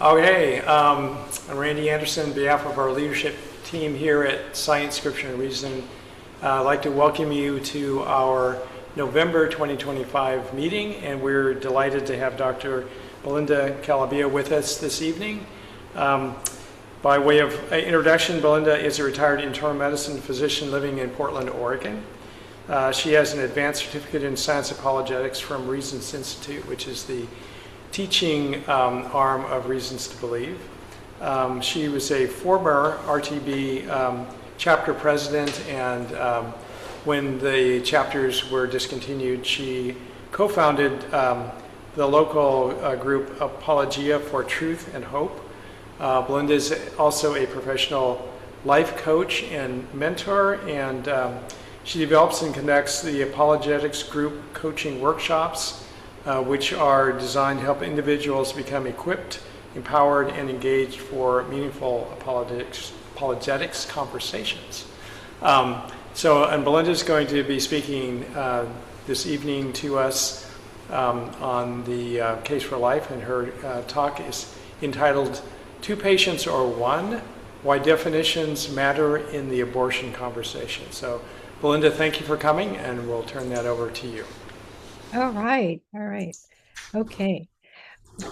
Okay, I'm Randy Anderson. On behalf of our leadership team here at Science, Scripture, and Reason, I'd like to welcome you to our November 2025 meeting, and we're delighted to have Dr. Belinda Calabia with us this evening. By way of introduction, Belinda is a retired internal medicine physician living in Portland, Oregon. She has an advanced certificate in science apologetics from Reasons Institute, which is the teaching arm of Reasons to Believe. She was a former RTB chapter president, and when the chapters were discontinued, she co-founded the local group Apologia for Truth and Hope. Belinda is also a professional life coach and mentor, and she develops and conducts the apologetics group coaching workshops, which are designed to help individuals become equipped, empowered, and engaged for meaningful apologetics conversations. And Belinda is going to be speaking this evening to us on the Case for Life, and her talk is entitled Two Patients or One? Why Definitions Matter in the Abortion Conversation. So, Belinda, thank you for coming, and we'll turn that over to you. All right. Okay.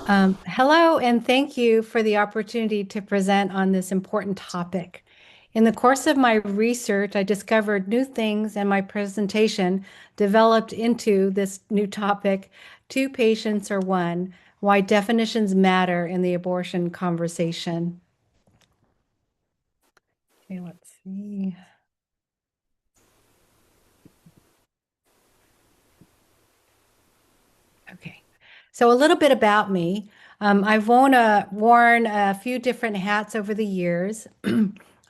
Hello, and thank you for the opportunity to present on this important topic. In the course of my research, I discovered new things, and my presentation developed into this new topic, Two Patients or One, Why Definitions Matter in the Abortion Conversation. Okay, let's see. Okay, so a little bit about me. I've worn a few different hats over the years.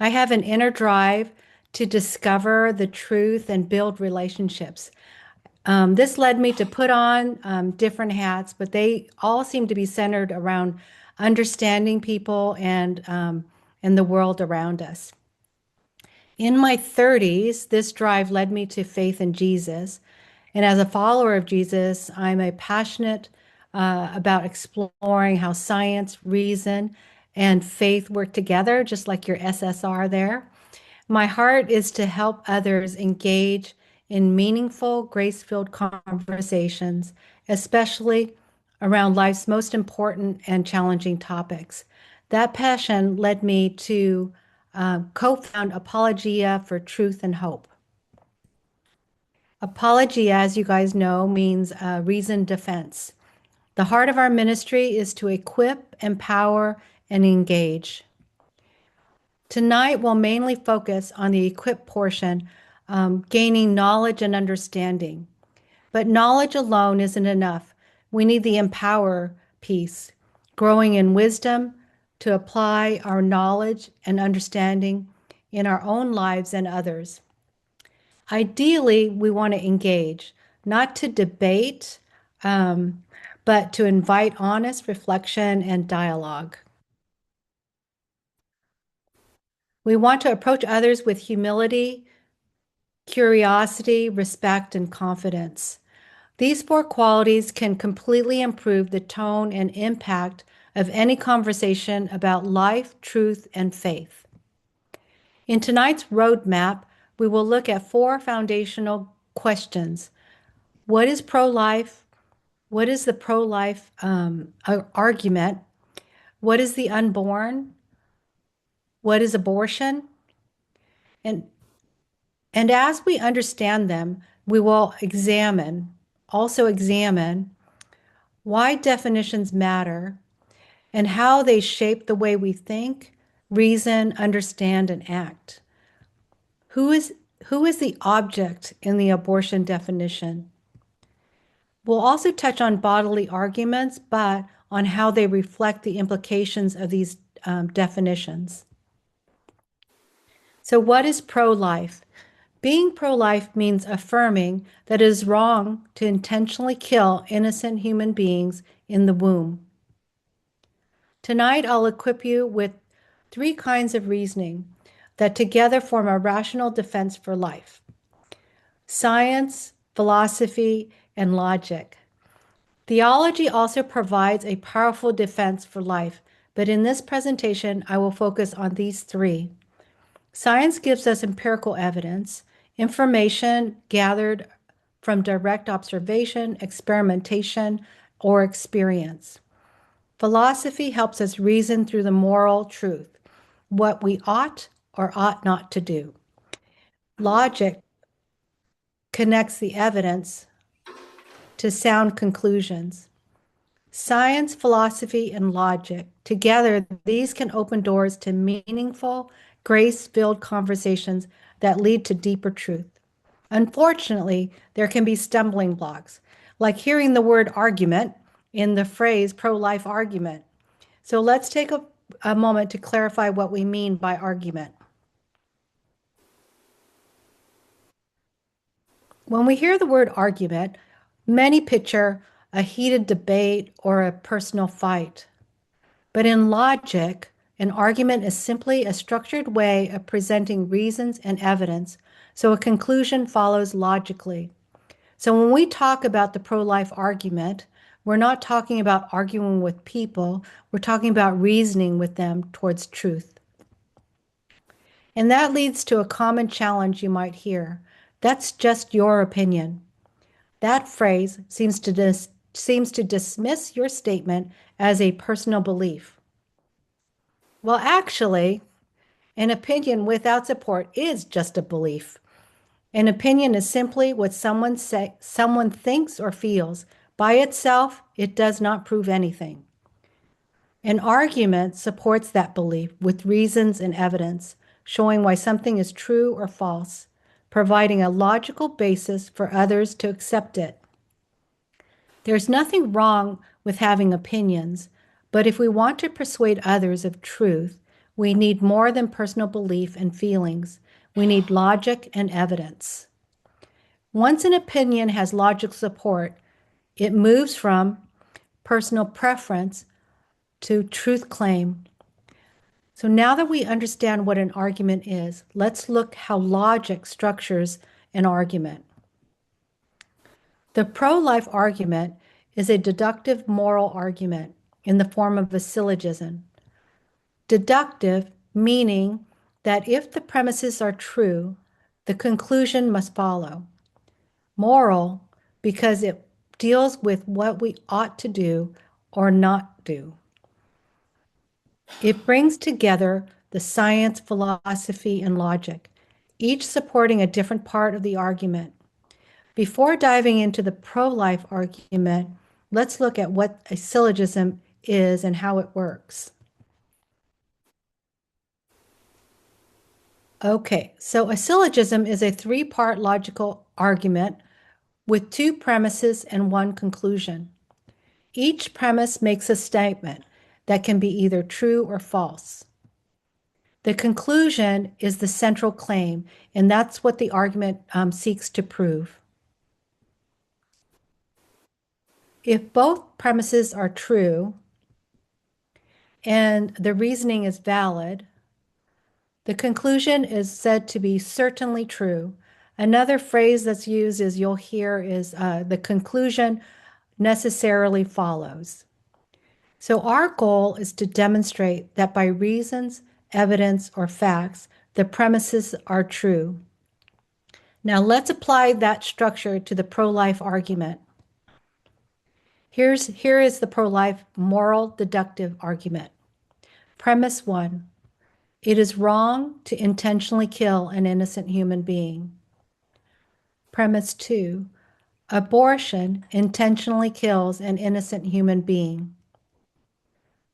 I have an inner drive to discover the truth and build relationships. This led me to put on different hats, but they all seem to be centered around understanding people and the world around us. In my 30s, this drive led me to faith in Jesus. And as a follower of Jesus, I'm a passionate about exploring how science, reason, and faith work together, just like your SSR there. My heart is to help others engage in meaningful, grace-filled conversations, especially around life's most important and challenging topics. That passion led me to co-found Apologia for Truth and Hope. Apologia, as you guys know, means reasoned defense. The heart of our ministry is to equip, empower, and engage. Tonight, we'll mainly focus on the equip portion, gaining knowledge and understanding. But knowledge alone isn't enough. We need the empower piece, growing in wisdom to apply our knowledge and understanding in our own lives and others. Ideally, we want to engage, not to debate, but to invite honest reflection and dialogue. We want to approach others with humility, curiosity, respect, and confidence. These four qualities can completely improve the tone and impact of any conversation about life, truth, and faith. In tonight's roadmap, we will look at four foundational questions. What is pro-life? What is the pro-life argument? What is the unborn? What is abortion? And, and as we understand them, we will also examine why definitions matter and how they shape the way we think, reason, understand, and act. Who is the object in the abortion definition? We'll also touch on bodily arguments, but on how they reflect the implications of these definitions. So what is pro-life? Being pro-life means affirming that it is wrong to intentionally kill innocent human beings in the womb. Tonight, I'll equip you with three kinds of reasoning that together form a rational defense for life: science, philosophy, and logic. Theology also provides a powerful defense for life, but in this presentation, I will focus on these three. Science gives us empirical evidence, information gathered from direct observation, experimentation, or experience. Philosophy helps us reason through the moral truth, what we ought or ought not to do. Logic connects the evidence to sound conclusions. Science, philosophy, and logic, together, these can open doors to meaningful, grace-filled conversations that lead to deeper truth. Unfortunately, there can be stumbling blocks, like hearing the word argument in the phrase pro-life argument. So let's take a moment to clarify what we mean by argument. When we hear the word argument, many picture a heated debate or a personal fight. But in logic, an argument is simply a structured way of presenting reasons and evidence, so a conclusion follows logically. So when we talk about the pro-life argument, we're not talking about arguing with people, we're talking about reasoning with them towards truth. And that leads to a common challenge you might hear. That's just your opinion. That phrase seems to dismiss your statement as a personal belief. Well, actually, an opinion without support is just a belief. An opinion is simply what someone thinks or feels. By itself, it does not prove anything. An argument supports that belief with reasons and evidence, showing why something is true or false, providing a logical basis for others to accept it. There's nothing wrong with having opinions, but if we want to persuade others of truth, we need more than personal belief and feelings. We need logic and evidence. Once an opinion has logical support, it moves from personal preference to truth claim. So now that we understand what an argument is, let's look how logic structures an argument. The pro-life argument is a deductive moral argument in the form of a syllogism. Deductive meaning that if the premises are true, the conclusion must follow. Moral because it deals with what we ought to do or not do. It brings together the science, philosophy, and logic, each supporting a different part of the argument. Before diving into the pro-life argument, let's look at what a syllogism is and how it works. Okay, so a syllogism is a three-part logical argument with two premises and one conclusion. Each premise makes a statement that can be either true or false. The conclusion is the central claim, and that's what the argument seeks to prove. If both premises are true and the reasoning is valid, the conclusion is said to be certainly true. Another phrase that's used is you'll hear is the conclusion necessarily follows. So our goal is to demonstrate that by reasons, evidence, or facts, the premises are true. Now let's apply that structure to the pro-life argument. Here is the pro-life moral deductive argument. Premise 1, it is wrong to intentionally kill an innocent human being. Premise 2, abortion intentionally kills an innocent human being.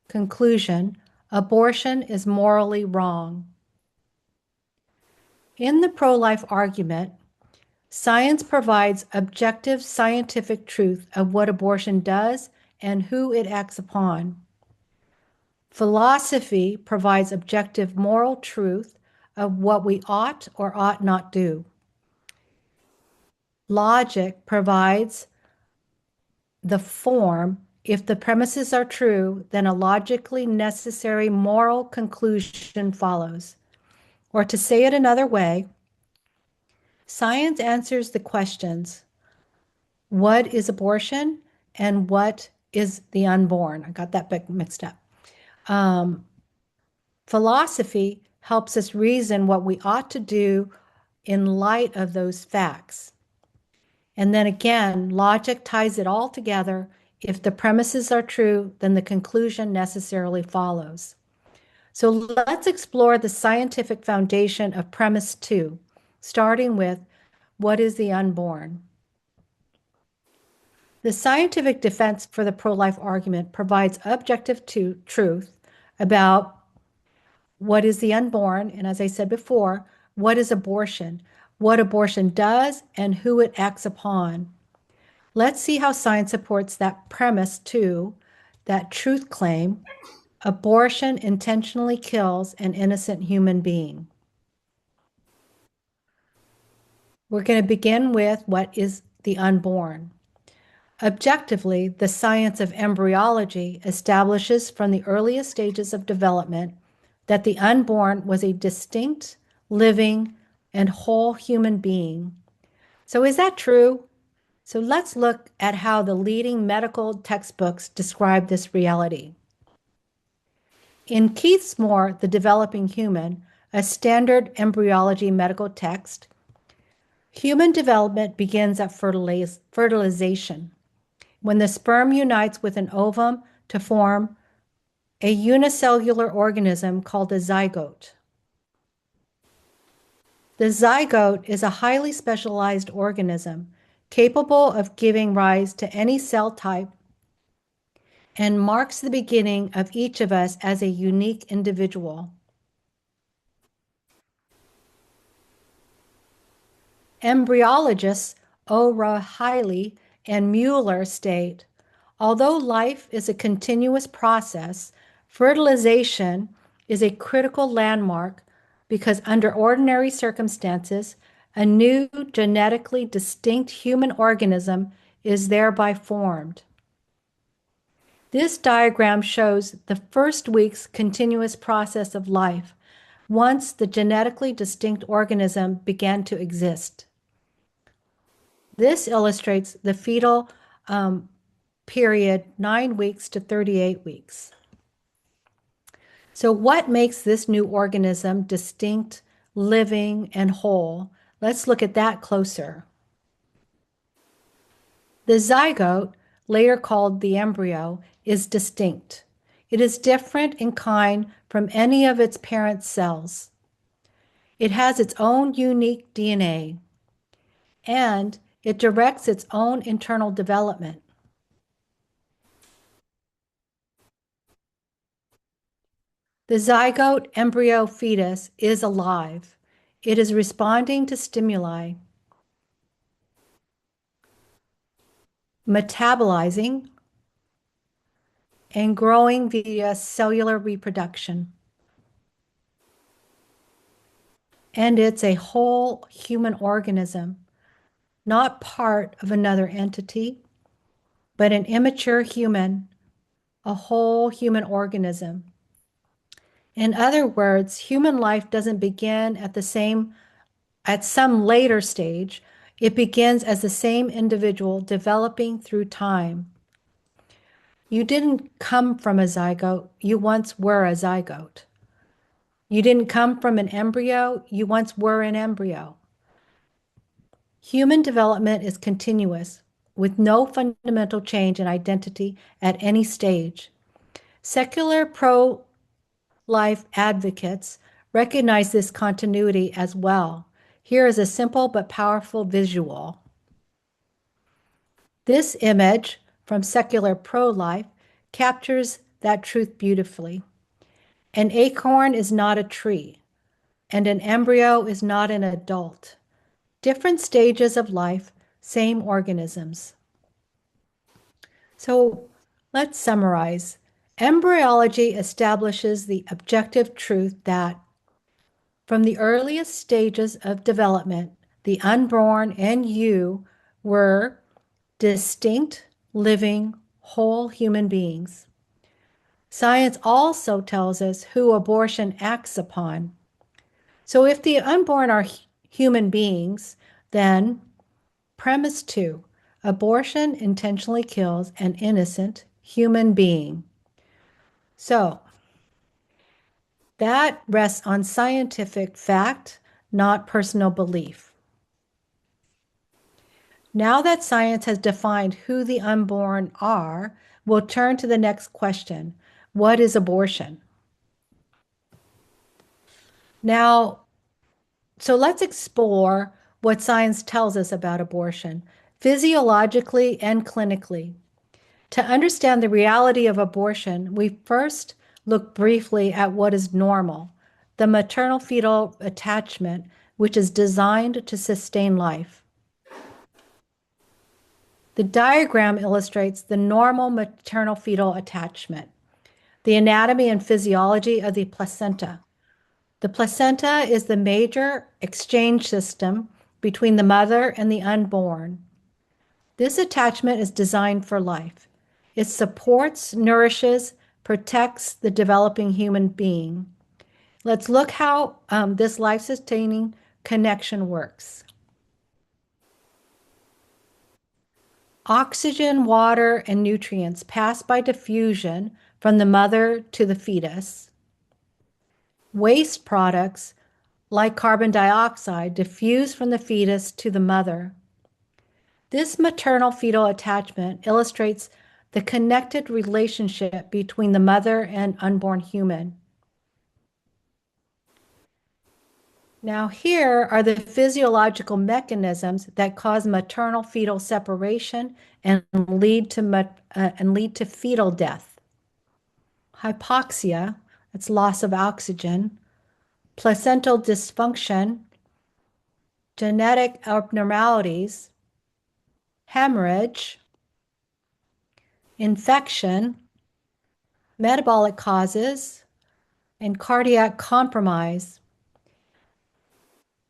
Conclusion, abortion is morally wrong. In the pro-life argument, science provides objective scientific truth of what abortion does and who it acts upon. Philosophy provides objective moral truth of what we ought or ought not do. Logic provides the form. If the premises are true, then a logically necessary moral conclusion follows. Or to say it another way, science answers the questions, what is abortion and what is the unborn? I got that bit mixed up. Um, Philosophy helps us reason what we ought to do in light of those facts. And then again, logic ties it all together. If the premises are true, then the conclusion necessarily follows. So let's explore the scientific foundation of premise two, starting with what is the unborn? The scientific defense for the pro-life argument provides objective truth about what is the unborn, and as I said before, what is abortion, what abortion does, and who it acts upon. Let's see how science supports that premise too, that truth claim, abortion intentionally kills an innocent human being. We're going to begin with what is the unborn. Objectively, the science of embryology establishes from the earliest stages of development that the unborn was a distinct, living, and whole human being. So, is that true? So, let's look at how the leading medical textbooks describe this reality. In Keith's Moore, The Developing Human, a standard embryology medical text, human development begins at fertilization, when the sperm unites with an ovum to form a unicellular organism called a zygote. The zygote is a highly specialized organism capable of giving rise to any cell type and marks the beginning of each of us as a unique individual. Embryologists O'Reilly and Mueller state, although life is a continuous process, fertilization is a critical landmark because under ordinary circumstances, a new genetically distinct human organism is thereby formed. This diagram shows the first week's continuous process of life once the genetically distinct organism began to exist. This illustrates the fetal period 9 weeks to 38 weeks. So what makes this new organism distinct, living, and whole? Let's look at that closer. The zygote, later called the embryo, is distinct. It is different in kind from any of its parent cells. It has its own unique DNA, and it directs its own internal development. The zygote embryo fetus is alive. It is responding to stimuli, metabolizing, and growing via cellular reproduction. And it's a whole human organism, not part of another entity, but an immature human, a whole human organism. In other words, human life doesn't begin at some later stage. It begins as the same individual developing through time. You didn't come from a zygote, you once were a zygote. You didn't come from an embryo, you once were an embryo. Human development is continuous, with no fundamental change in identity at any stage. Secular pro-life advocates recognize this continuity as well. Here is a simple but powerful visual. This image from secular pro-life captures that truth beautifully. An acorn is not a tree, and an embryo is not an adult. Different stages of life, same organisms. So let's summarize. Embryology establishes the objective truth that from the earliest stages of development, the unborn and you were distinct, living, whole human beings. Science also tells us who abortion acts upon. So if the unborn are human beings, then premise two, abortion intentionally kills an innocent human being. So That rests on scientific fact, not personal belief. Now that science has defined who the unborn are, we'll turn to the next question. What is abortion? Now, so let's explore what science tells us about abortion, physiologically and clinically. To understand the reality of abortion, we first look briefly at what is normal, the maternal fetal attachment, which is designed to sustain life. The diagram illustrates the normal maternal fetal attachment, the anatomy and physiology of the placenta. The placenta is the major exchange system between the mother and the unborn. This attachment is designed for life. It supports, nourishes, protects the developing human being. Let's look how this life-sustaining connection works. Oxygen, water, and nutrients pass by diffusion from the mother to the fetus. Waste products, like carbon dioxide, diffuse from the fetus to the mother. This maternal fetal attachment illustrates the connected relationship between the mother and unborn human. Now, here are the physiological mechanisms that cause maternal fetal separation and lead to fetal death. Hypoxia, that's loss of oxygen, placental dysfunction, genetic abnormalities, hemorrhage, infection, metabolic causes, and cardiac compromise.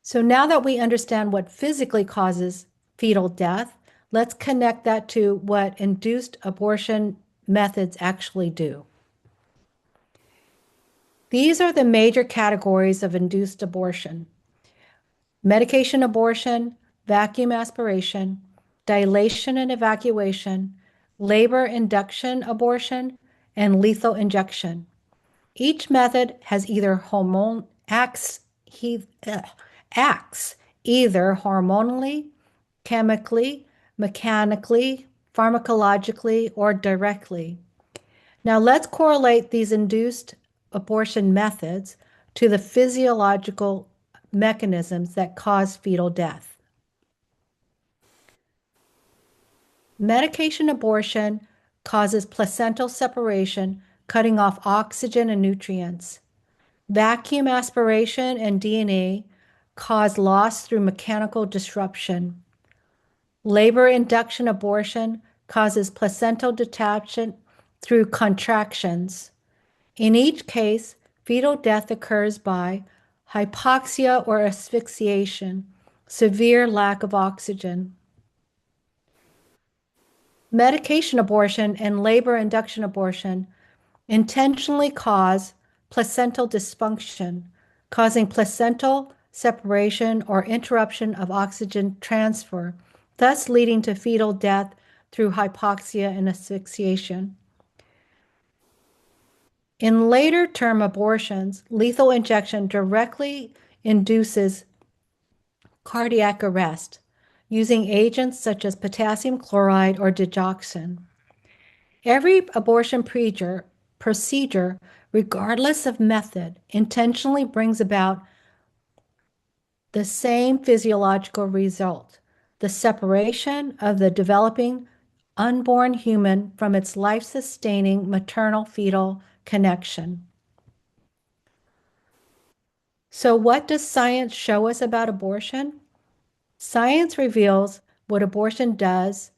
So now that we understand what physically causes fetal death, let's connect that to what induced abortion methods actually do. These are the major categories of induced abortion: medication abortion, vacuum aspiration, dilation and evacuation, labor induction abortion, and lethal injection. Each method has either acts either hormonally, chemically, mechanically, pharmacologically, or directly. Now let's correlate these induced abortion methods to the physiological mechanisms that cause fetal death. Medication abortion causes placental separation, cutting off oxygen and nutrients. Vacuum aspiration and DNA cause loss through mechanical disruption. Labor induction abortion causes placental detachment through contractions. In each case, fetal death occurs by hypoxia or asphyxiation, severe lack of oxygen. Medication abortion and labor induction abortion intentionally cause placental dysfunction, causing placental separation or interruption of oxygen transfer, thus leading to fetal death through hypoxia and asphyxiation. In later term abortions, lethal injection directly induces cardiac arrest using agents such as potassium chloride or digoxin. Every abortion procedure, regardless of method, intentionally brings about the same physiological result: the separation of the developing unborn human from its life-sustaining maternal-fetal connection. So what does science show us about abortion? Science reveals what abortion does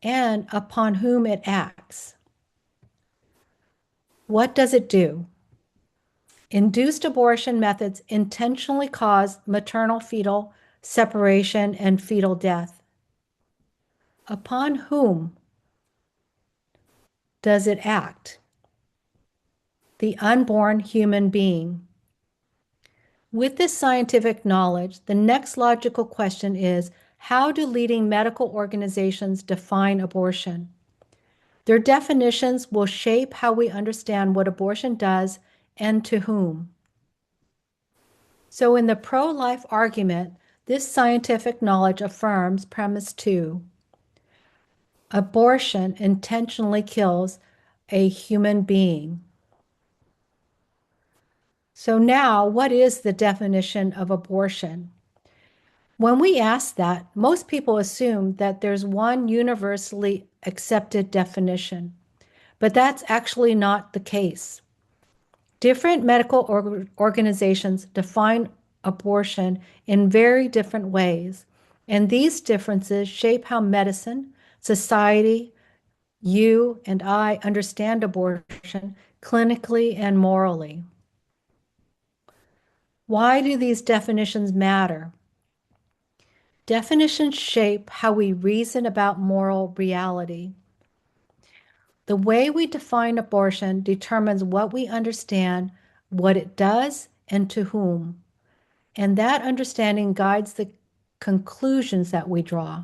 and upon whom it acts. What does it do? Induced abortion methods intentionally cause maternal-fetal separation and fetal death. Upon whom does it act? The unborn human being. With this scientific knowledge, the next logical question is, how do leading medical organizations define abortion? Their definitions will shape how we understand what abortion does and to whom. So in the pro-life argument, this scientific knowledge affirms premise 2. Abortion intentionally kills a human being. So now, what is the definition of abortion? When we ask that, most people assume that there's one universally accepted definition, but that's actually not the case. Different medical organizations define abortion in very different ways, and these differences shape how medicine, society, you and I understand abortion clinically and morally. Why do these definitions matter? Definitions shape how we reason about moral reality. The way we define abortion determines what we understand, what it does, and to whom. And that understanding guides the conclusions that we draw.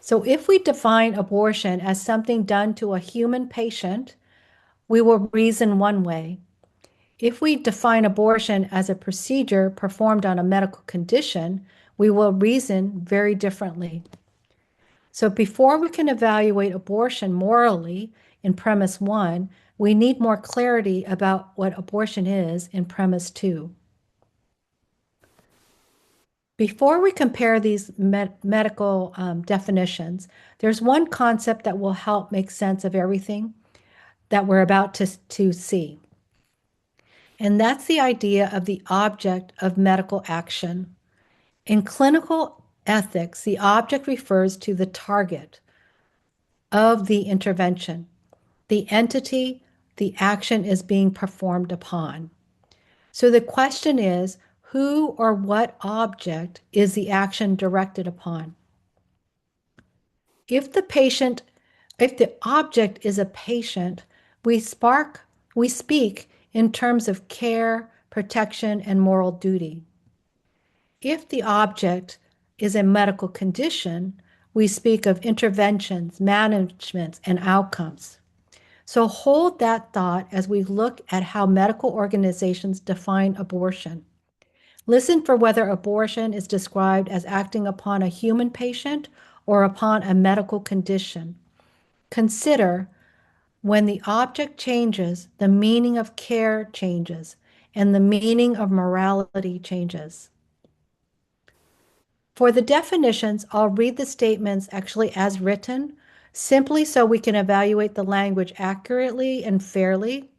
So if we define abortion as something done to a human patient, we will reason one way. If we define abortion as a procedure performed on a medical condition, we will reason very differently. So before we can evaluate abortion morally in premise 1, we need more clarity about what abortion is in premise 2. Before we compare these medical definitions, there's one concept that will help make sense of everything that we're about to see. And that's the idea of the object of medical action. In clinical ethics, the object refers to the target of the intervention, the entity the action is being performed upon. So the question is, who or what object is the action directed upon? If the object is a patient, we speak in terms of care, protection, and moral duty. If the object is a medical condition, we speak of interventions, managements, and outcomes. So hold that thought as we look at how medical organizations define abortion. Listen for whether abortion is described as acting upon a human patient or upon a medical condition. Consider when the object changes, the meaning of care changes, and the meaning of morality changes. For the definitions, I'll read the statements actually as written, simply so we can evaluate the language accurately and fairly.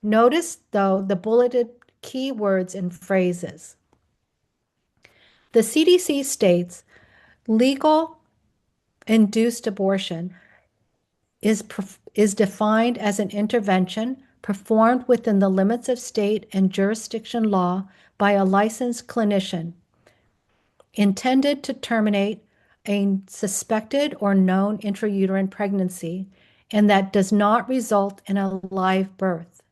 Notice, though, the bulleted key words and phrases. The CDC states legal induced abortion is defined as an intervention performed within the limits of state and jurisdiction law by a licensed clinician intended to terminate a suspected or known intrauterine pregnancy and that does not result in a live birth.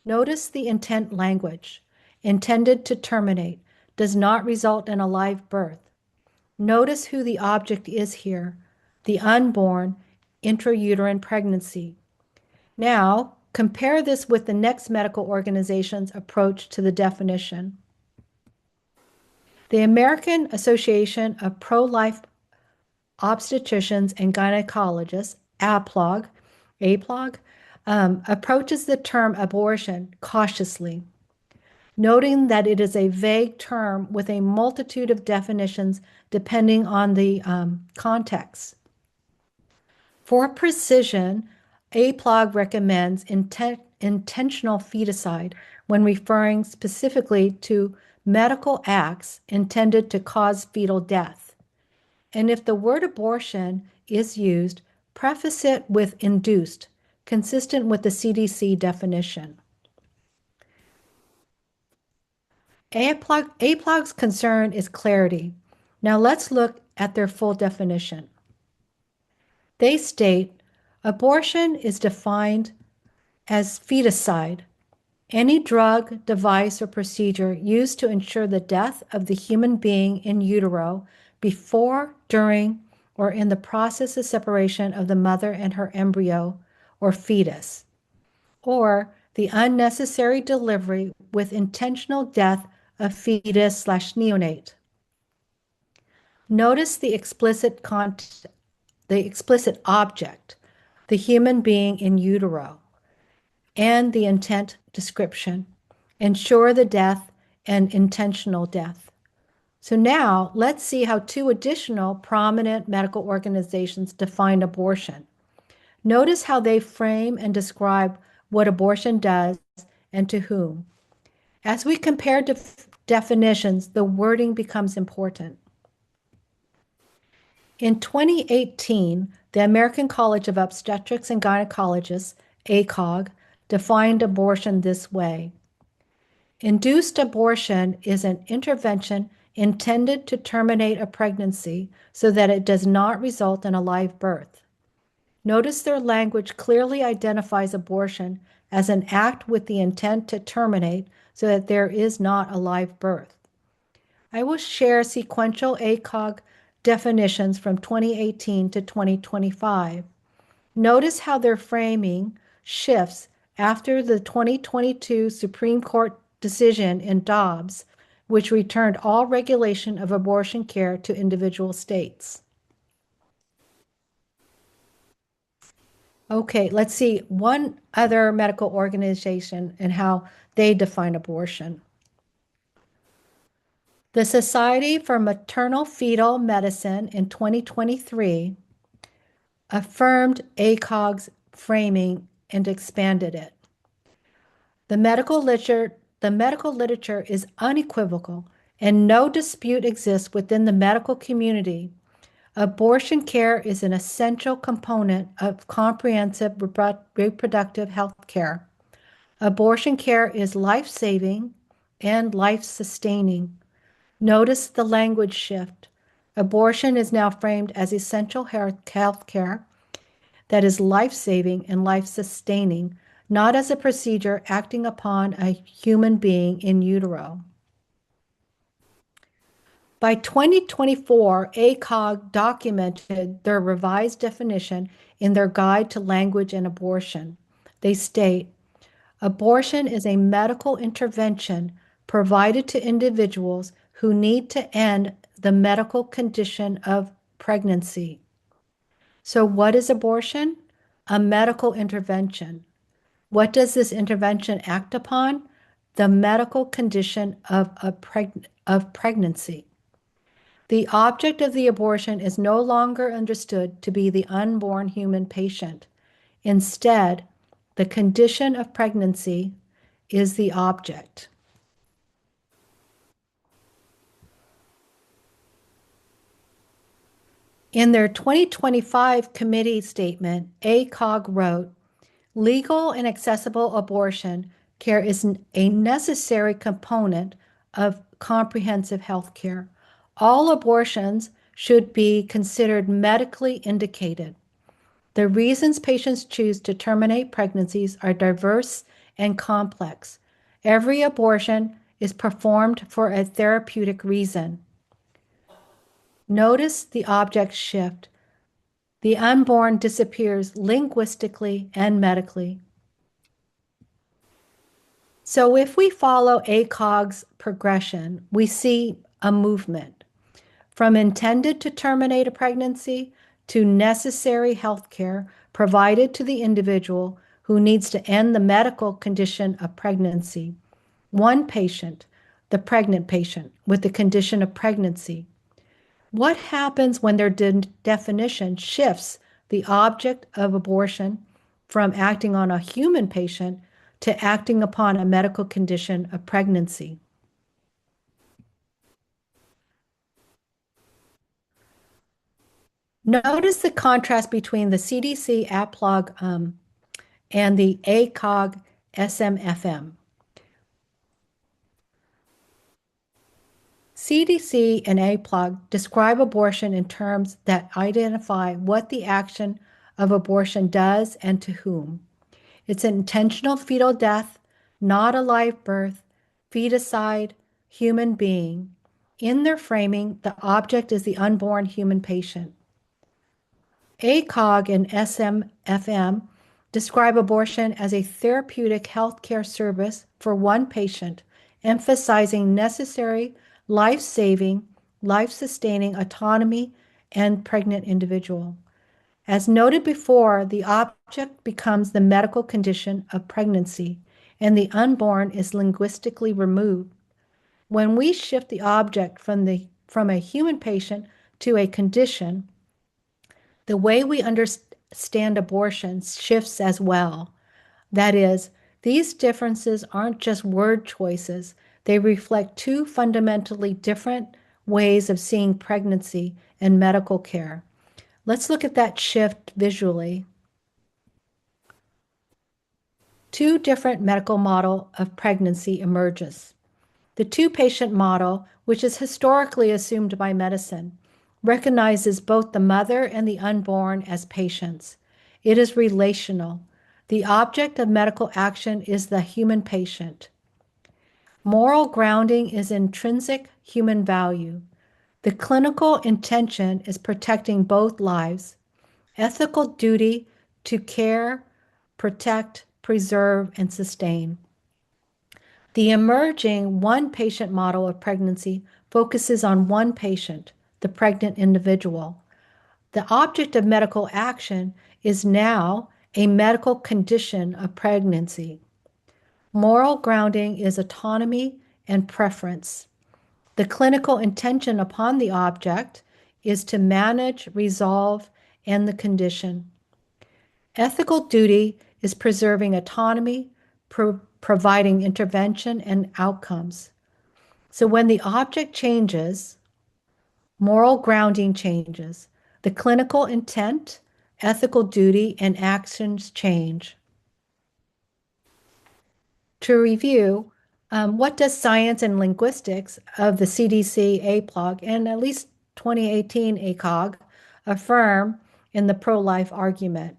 Notice the intent language. Intended to terminate does not result in a live birth. Notice who the object is here, the unborn intrauterine pregnancy. Now, compare this with the next medical organization's approach to the definition. The American Association of Pro-Life Obstetricians and Gynecologists, APLOG, approaches the term abortion cautiously, noting that it is a vague term with a multitude of definitions depending on the context. For precision, APLOG recommends intentional feticide when referring specifically to medical acts intended to cause fetal death. And if the word abortion is used, preface it with induced, consistent with the CDC definition. APLOG's concern is clarity. Now let's look at their full definition. They state, abortion is defined as feticide, any drug, device, or procedure used to ensure the death of the human being in utero before, during, or in the process of separation of the mother and her embryo or fetus, or the unnecessary delivery with intentional death of fetus/neonate. Notice the explicit object, the human being in utero, and the intent description. Ensure the death and intentional death. So now let's see how two additional prominent medical organizations define abortion. Notice how they frame and describe what abortion does and to whom. As we compare definitions, the wording becomes important. In 2018, the American College of Obstetrics and Gynecologists, ACOG, defined abortion this way. Induced abortion is an intervention intended to terminate a pregnancy so that it does not result in a live birth. Notice their language clearly identifies abortion as an act with the intent to terminate so that there is not a live birth. I will share sequential ACOG definitions from 2018 to 2025. Notice how their framing shifts after the 2022 Supreme Court decision in Dobbs, which returned all regulation of abortion care to individual states. Okay, let's see one other medical organization and how they define abortion. The Society for Maternal Fetal Medicine in 2023 affirmed ACOG's framing and expanded it. The medical literature is unequivocal and no dispute exists within the medical community. Abortion care is an essential component of comprehensive reproductive health care. Abortion care is life-saving and life-sustaining. Notice the language shift. Abortion is now framed as essential health care that is life-saving and life-sustaining, not as a procedure acting upon a human being in utero. By 2024, ACOG documented their revised definition in their Guide to Language and Abortion. They state, abortion is a medical intervention provided to individuals who need to end the medical condition of pregnancy. So what is abortion? A medical intervention. What does this intervention act upon? The medical condition of pregnancy. The object of the abortion is no longer understood to be the unborn human patient. Instead, the condition of pregnancy is the object. In their 2025 committee statement, ACOG wrote, legal and accessible abortion care is a necessary component of comprehensive health care. All abortions should be considered medically indicated. The reasons patients choose to terminate pregnancies are diverse and complex. Every abortion is performed for a therapeutic reason. Notice the object shift. The unborn disappears linguistically and medically. So if we follow ACOG's progression, we see a movement from intended to terminate a pregnancy to necessary health care provided to the individual who needs to end the medical condition of pregnancy. One patient, the pregnant patient, with the condition of pregnancy. What happens when their definition shifts the object of abortion from acting on a human patient to acting upon a medical condition of pregnancy? Notice the contrast between the CDC APLOG and the ACOG SMFM. CDC and APLOG describe abortion in terms that identify what the action of abortion does and to whom. It's an intentional fetal death, not a live birth, feticide, human being. In their framing, the object is the unborn human patient. ACOG and SMFM describe abortion as a therapeutic healthcare service for one patient, emphasizing necessary, life-saving, life-sustaining autonomy and pregnant individual. As noted before, the object becomes the medical condition of pregnancy, and the unborn is linguistically removed. When we shift the object from a human patient to a condition, the way we understand abortion shifts as well. That is, these differences aren't just word choices, they reflect two fundamentally different ways of seeing pregnancy and medical care. Let's look at that shift visually. Two different medical model of pregnancy emerges. The two-patient model, which is historically assumed by medicine, recognizes both the mother and the unborn as patients. It is relational. The object of medical action is the human patient. Moral grounding is intrinsic human value. The clinical intention is protecting both lives. Ethical duty to care, protect, preserve, and sustain. The emerging one-patient model of pregnancy focuses on one patient, the pregnant individual. The object of medical action is now a medical condition of pregnancy. Moral grounding is autonomy and preference. The clinical intention upon the object is to manage, resolve, and the condition. Ethical duty is preserving autonomy, providing intervention and outcomes. So when the object changes, moral grounding changes. The clinical intent, ethical duty, and actions change. To review, what does science and linguistics of the CDC APLOG and at least 2018 ACOG affirm in the pro-life argument?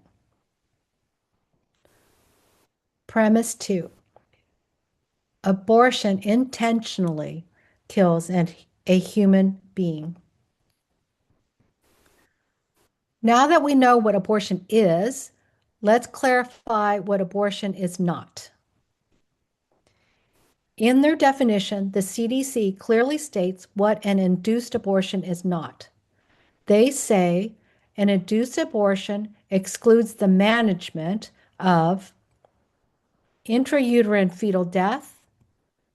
Premise 2. Abortion intentionally kills a human being. Now that we know what abortion is, let's clarify what abortion is not. In their definition, the CDC clearly states what an induced abortion is not. They say an induced abortion excludes the management of intrauterine fetal death,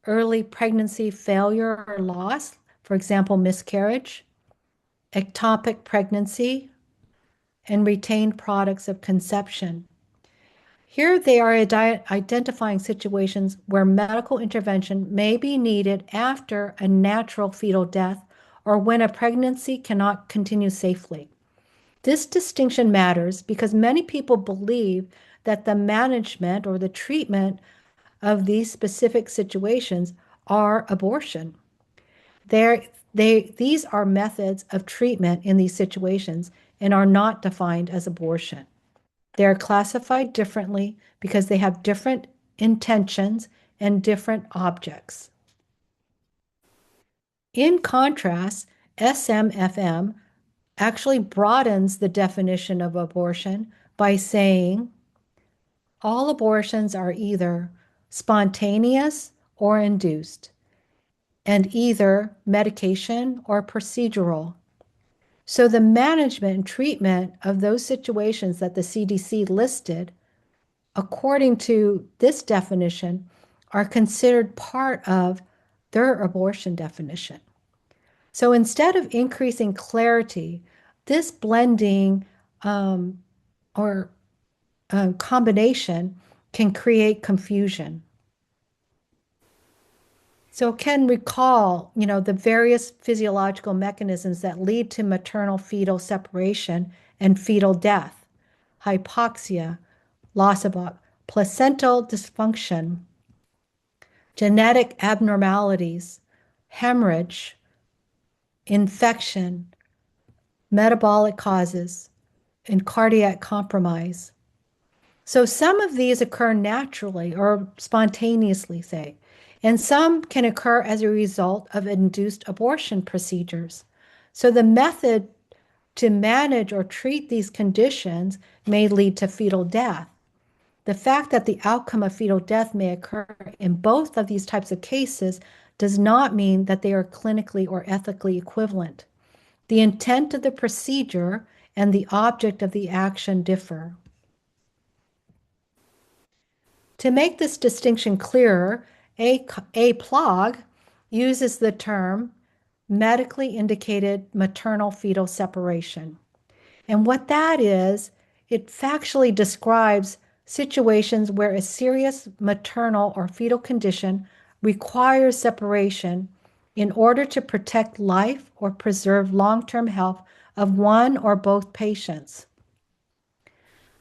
early pregnancy failure or loss, for example, miscarriage, ectopic pregnancy, and retained products of conception. Here they are identifying situations where medical intervention may be needed after a natural fetal death or when a pregnancy cannot continue safely. This distinction matters because many people believe that the management or the treatment of these specific situations are abortion. These are methods of treatment in these situations and are not defined as abortion. They are classified differently because they have different intentions and different objects. In contrast, SMFM actually broadens the definition of abortion by saying all abortions are either spontaneous or induced, and either medication or procedural. So the management and treatment of those situations that the CDC listed, according to this definition, are considered part of their abortion definition. So instead of increasing clarity, this blending or combination can create confusion. So can recall, the various physiological mechanisms that lead to maternal fetal separation and fetal death: hypoxia, loss of placental dysfunction, genetic abnormalities, hemorrhage, infection, metabolic causes, and cardiac compromise. So some of these occur naturally or spontaneously, say, and some can occur as a result of induced abortion procedures. So the method to manage or treat these conditions may lead to fetal death. The fact that the outcome of fetal death may occur in both of these types of cases does not mean that they are clinically or ethically equivalent. The intent of the procedure and the object of the action differ. To make this distinction clearer, APLOG uses the term medically indicated maternal fetal separation. And what that is, it factually describes situations where a serious maternal or fetal condition requires separation in order to protect life or preserve long-term health of one or both patients.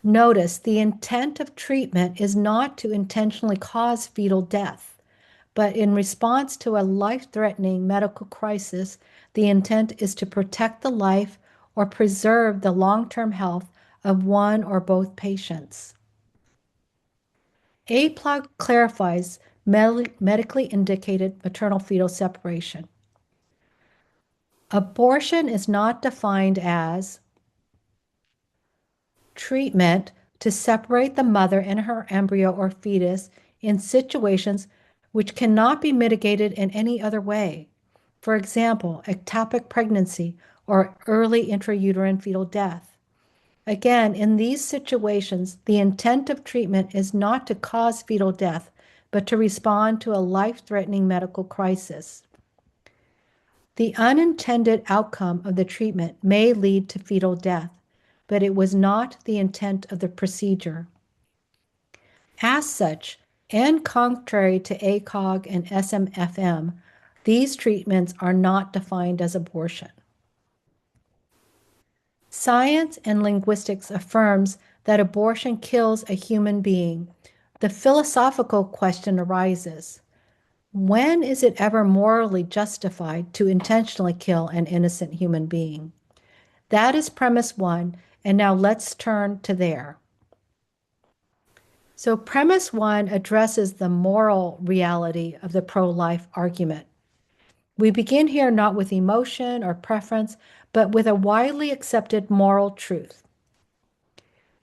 Notice the intent of treatment is not to intentionally cause fetal death, but in response to a life-threatening medical crisis, the intent is to protect the life or preserve the long-term health of one or both patients. APLOG clarifies medically indicated maternal fetal separation. Abortion is not defined as treatment to separate the mother and her embryo or fetus in situations which cannot be mitigated in any other way. For example, ectopic pregnancy or early intrauterine fetal death. Again, in these situations, the intent of treatment is not to cause fetal death, but to respond to a life-threatening medical crisis. The unintended outcome of the treatment may lead to fetal death, but it was not the intent of the procedure. As such, and contrary to ACOG and SMFM, these treatments are not defined as abortion. Science and linguistics affirms that abortion kills a human being. The philosophical question arises, when is it ever morally justified to intentionally kill an innocent human being? That is premise one, and now let's turn to there. So premise one addresses the moral reality of the pro-life argument. We begin here not with emotion or preference, but with a widely accepted moral truth.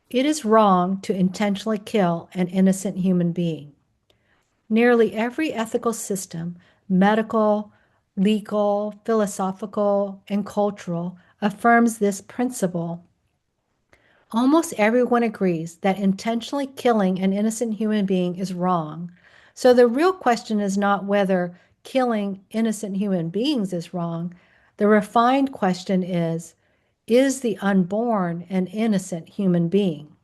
It is wrong to intentionally kill an innocent human being. Nearly every ethical system, medical, legal, philosophical, and cultural, affirms this principle. Almost everyone agrees that intentionally killing an innocent human being is wrong. So the real question is not whether killing innocent human beings is wrong. The refined question is the unborn an innocent human being?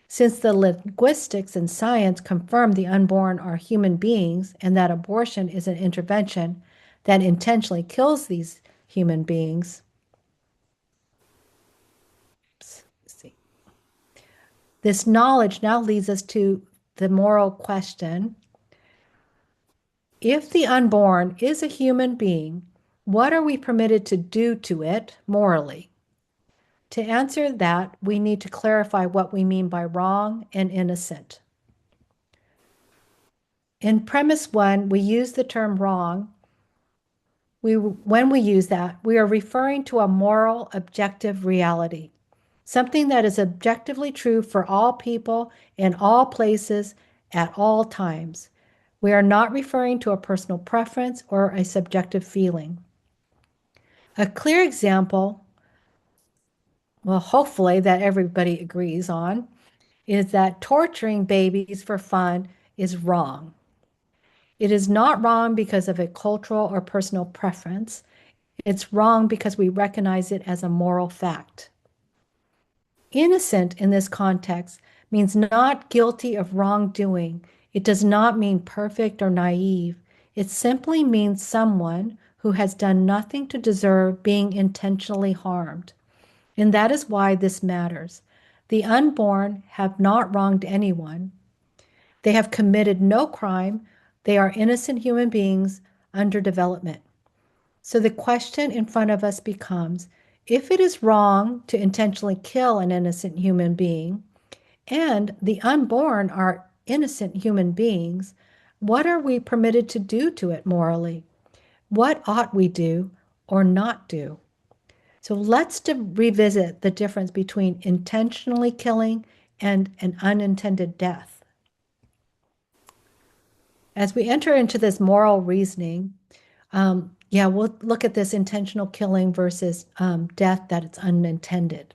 Since the linguistics and science confirm the unborn are human beings and that abortion is an intervention that intentionally kills these human beings, this knowledge now leads us to the moral question. If the unborn is a human being, what are we permitted to do to it morally? To answer that, we need to clarify what we mean by wrong and innocent. In premise one, we use the term wrong. When we use that, we are referring to a moral, objective reality, something that is objectively true for all people in all places at all times. We are not referring to a personal preference or a subjective feeling. A clear example, well, hopefully that everybody agrees on, is that torturing babies for fun is wrong. It is not wrong because of a cultural or personal preference. It's wrong because we recognize it as a moral fact. Innocent in this context means not guilty of wrongdoing. It does not mean perfect or naive. It simply means someone who has done nothing to deserve being intentionally harmed. And that is why this matters. The unborn have not wronged anyone. They have committed no crime. They are innocent human beings under development. So the question in front of us becomes, if it is wrong to intentionally kill an innocent human being, and the unborn are innocent human beings, what are we permitted to do to it morally? What ought we do or not do? So let's revisit the difference between intentionally killing and an unintended death. As we enter into this moral reasoning, we'll look at this intentional killing versus death that it's unintended.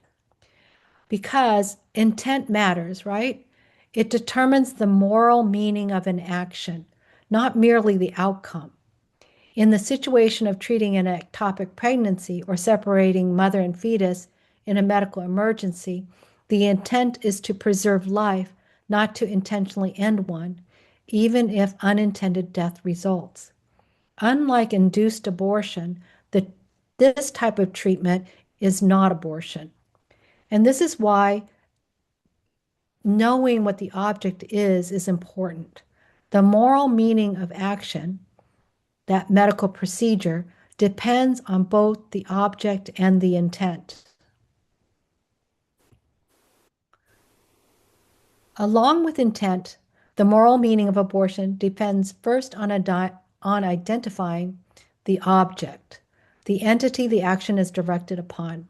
Because intent matters, right? It determines the moral meaning of an action, not merely the outcome. In the situation of treating an ectopic pregnancy or separating mother and fetus in a medical emergency, the intent is to preserve life, not to intentionally end one, even if unintended death results. Unlike induced abortion, this type of treatment is not abortion. And this is why knowing what the object is important. The moral meaning of action, that medical procedure, depends on both the object and the intent. Along with intent, the moral meaning of abortion depends first on identifying the object, the entity the action is directed upon.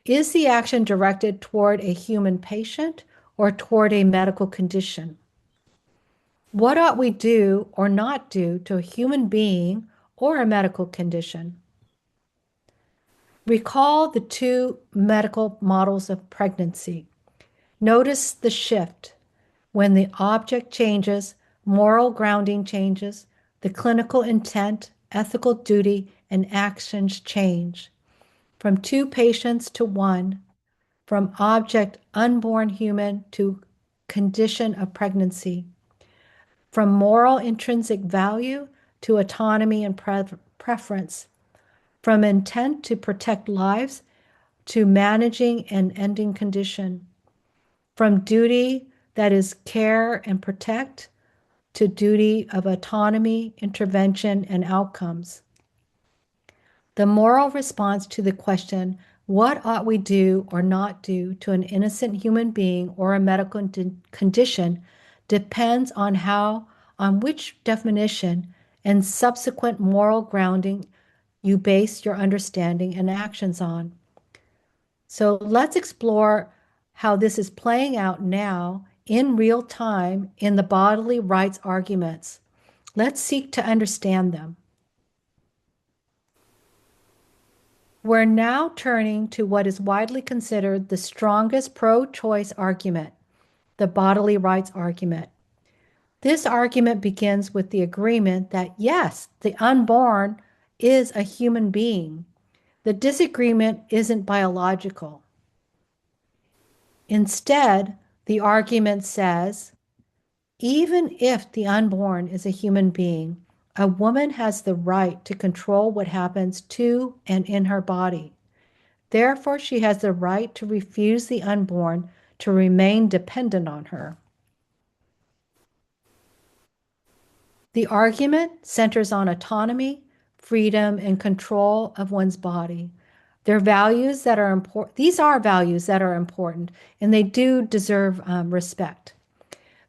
Is the action directed toward a human patient or toward a medical condition? What ought we do or not do to a human being or a medical condition? Recall the two medical models of pregnancy. Notice the shift. When the object changes, moral grounding changes, the clinical intent, ethical duty, and actions change. From two patients to one, from object unborn human to condition of pregnancy, from moral intrinsic value to autonomy and preference, from intent to protect lives to managing and ending condition, from duty that is care and protect to duty of autonomy, intervention, and outcomes. The moral response to the question, what ought we do or not do to an innocent human being or a medical condition, depends on which definition and subsequent moral grounding you base your understanding and actions on. So let's explore how this is playing out now in real time in the bodily rights arguments. Let's seek to understand them. We're now turning to what is widely considered the strongest pro-choice argument, the bodily rights argument. This argument begins with the agreement that, yes, the unborn is a human being. The disagreement isn't biological. Instead, the argument says, even if the unborn is a human being, a woman has the right to control what happens to and in her body. Therefore, she has the right to refuse the unborn to remain dependent on her. The argument centers on autonomy, freedom, and control of one's body. They're values that are important. These are values that are important, and they do deserve respect.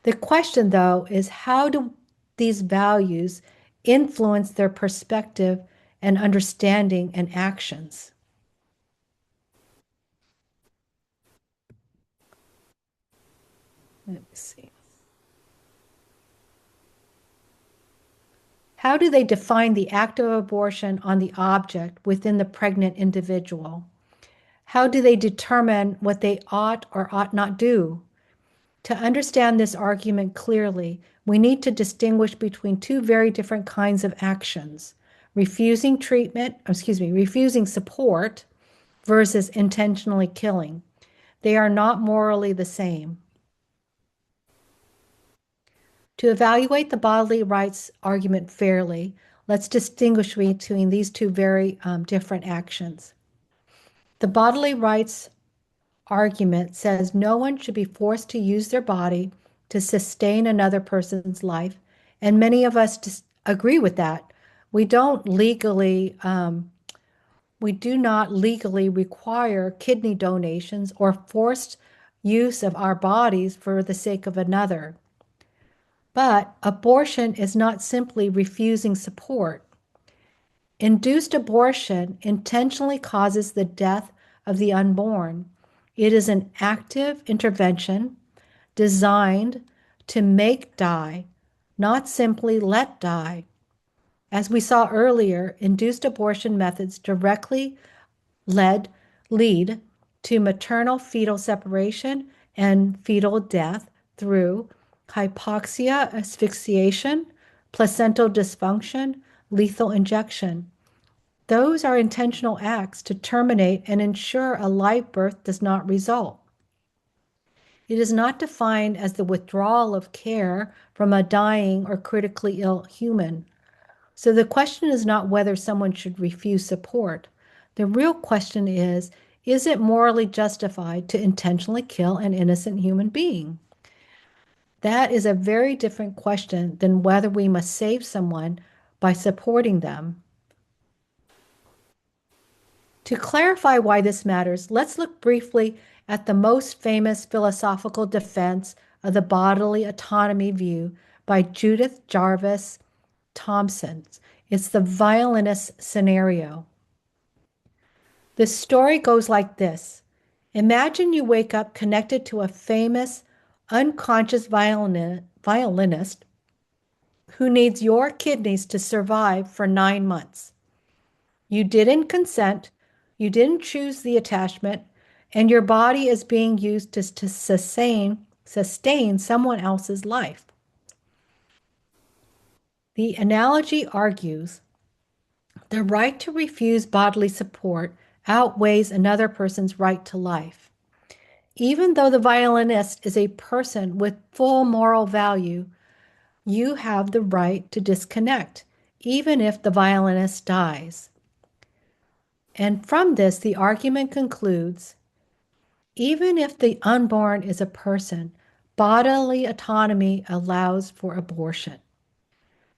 The question, though, is how do these values influence their perspective and understanding and actions? Let me see. How do they define the act of abortion on the object within the pregnant individual? How do they determine what they ought or ought not do? To understand this argument clearly, we need to distinguish between two very different kinds of actions: refusing support versus intentionally killing. They are not morally the same. To evaluate the bodily rights argument fairly, let's distinguish between these two very different actions. The bodily rights argument says no one should be forced to use their body to sustain another person's life, and many of us agree with that. We do not legally require kidney donations or forced use of our bodies for the sake of another. But abortion is not simply refusing support. Induced abortion intentionally causes the death of the unborn. It is an active intervention designed to make die, not simply let die. As we saw earlier, induced abortion methods directly led lead to maternal fetal separation and fetal death through hypoxia, asphyxiation, placental dysfunction, lethal injection. Those are intentional acts to terminate and ensure a live birth does not result. It is not defined as the withdrawal of care from a dying or critically ill human. So the question is not whether someone should refuse support. The real question is it morally justified to intentionally kill an innocent human being? That is a very different question than whether we must save someone by supporting them. To clarify why this matters, let's look briefly at the most famous philosophical defense of the bodily autonomy view by Judith Jarvis Thomson. It's the violinist scenario. The story goes like this. Imagine you wake up connected to a famous unconscious violinist who needs your kidneys to survive for 9 months. You didn't consent, you didn't choose the attachment, and your body is being used to sustain someone else's life. The analogy argues the right to refuse bodily support outweighs another person's right to life. Even though the violinist is a person with full moral value, you have the right to disconnect, even if the violinist dies. And from this, the argument concludes, even if the unborn is a person, bodily autonomy allows for abortion.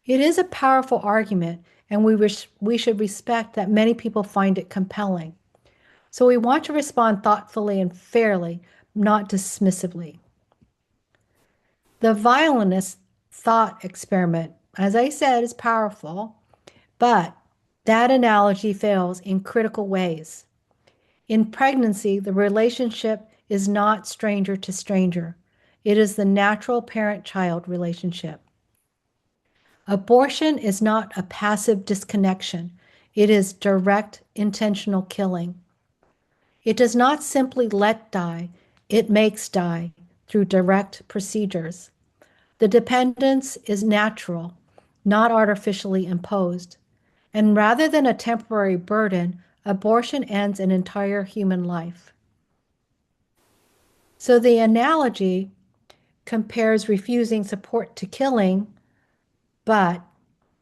It is a powerful argument, and we should respect that many people find it compelling. So we want to respond thoughtfully and fairly, not dismissively. The violinist thought experiment, as I said, is powerful, but that analogy fails in critical ways. In pregnancy, the relationship is not stranger to stranger. It is the natural parent-child relationship. Abortion is not a passive disconnection. It is direct, intentional killing. It does not simply let die, it makes die through direct procedures. The dependence is natural, not artificially imposed. And rather than a temporary burden, abortion ends an entire human life. So the analogy compares refusing support to killing, but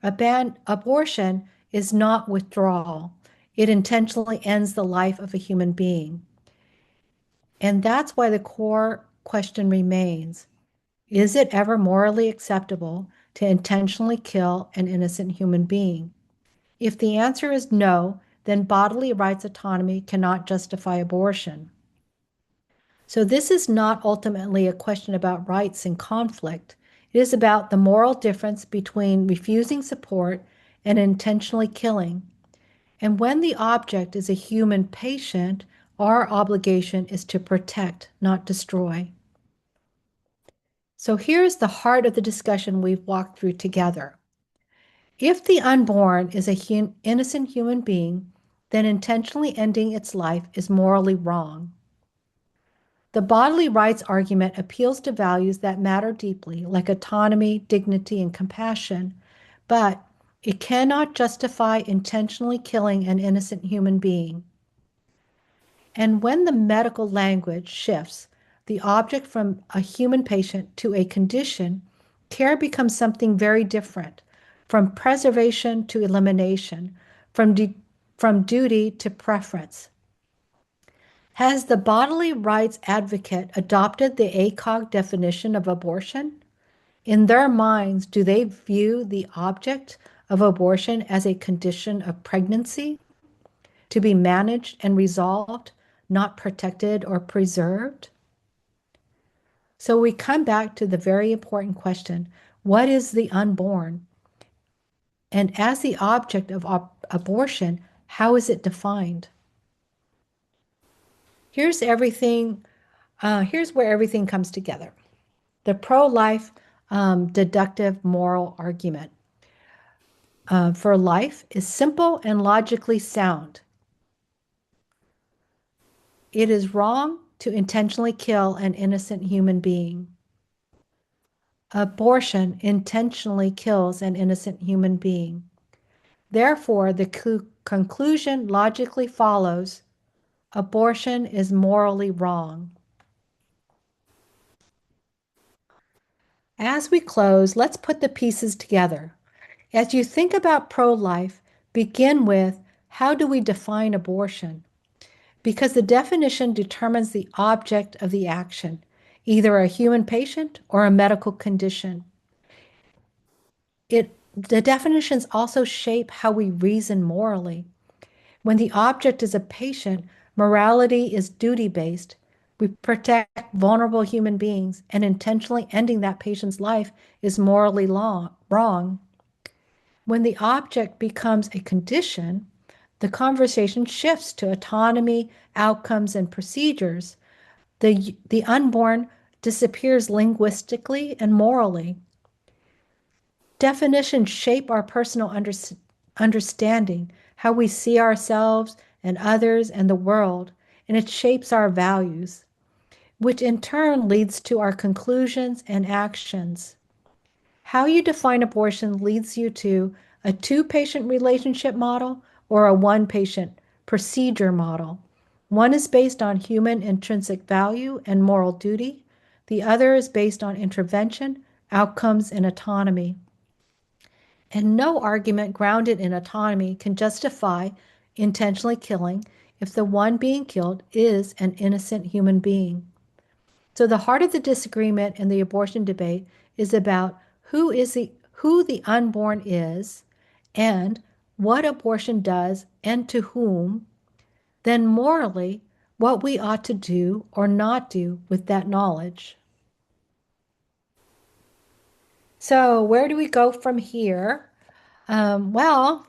abortion is not withdrawal. It intentionally ends the life of a human being. And that's why the core question remains, is it ever morally acceptable to intentionally kill an innocent human being? If the answer is no, then bodily rights autonomy cannot justify abortion. So this is not ultimately a question about rights in conflict. It is about the moral difference between refusing support and intentionally killing. And when the object is a human patient, our obligation is to protect, not destroy. So here's the heart of the discussion we've walked through together. If the unborn is an innocent human being, then intentionally ending its life is morally wrong. The bodily rights argument appeals to values that matter deeply, like autonomy, dignity, and compassion, but it cannot justify intentionally killing an innocent human being. And when the medical language shifts the object from a human patient to a condition, care becomes something very different, from preservation to elimination, from duty to preference. Has the bodily rights advocate adopted the ACOG definition of abortion? In their minds, do they view the object of abortion as a condition of pregnancy to be managed and resolved, not protected or preserved? So we come back to the very important question, what is the unborn? And as the object of abortion, how is it defined? Here's everything. Here's where everything comes together. The pro-life deductive moral argument for life is simple and logically sound. It is wrong to intentionally kill an innocent human being. Abortion intentionally kills an innocent human being. Therefore, the conclusion logically follows abortion is morally wrong. As we close, let's put the pieces together. As you think about pro-life, begin with how do we define abortion? Because the definition determines the object of the action, either a human patient or a medical condition. The definitions also shape how we reason morally. When the object is a patient, morality is duty-based. We protect vulnerable human beings, and intentionally ending that patient's life is morally wrong. When the object becomes a condition, the conversation shifts to autonomy, outcomes, and procedures. The unborn disappears linguistically and morally. Definitions shape our personal understanding, how we see ourselves and others and the world, and it shapes our values, which in turn leads to our conclusions and actions. How you define abortion leads you to a two-patient relationship model or a one-patient procedure model. One is based on human intrinsic value and moral duty. The other is based on intervention, outcomes, and autonomy. And no argument grounded in autonomy can justify intentionally killing if the one being killed is an innocent human being. So the heart of the disagreement in the abortion debate is about who the unborn is and what abortion does and to whom, then morally what we ought to do or not do with that knowledge. So where do we go from here? Well,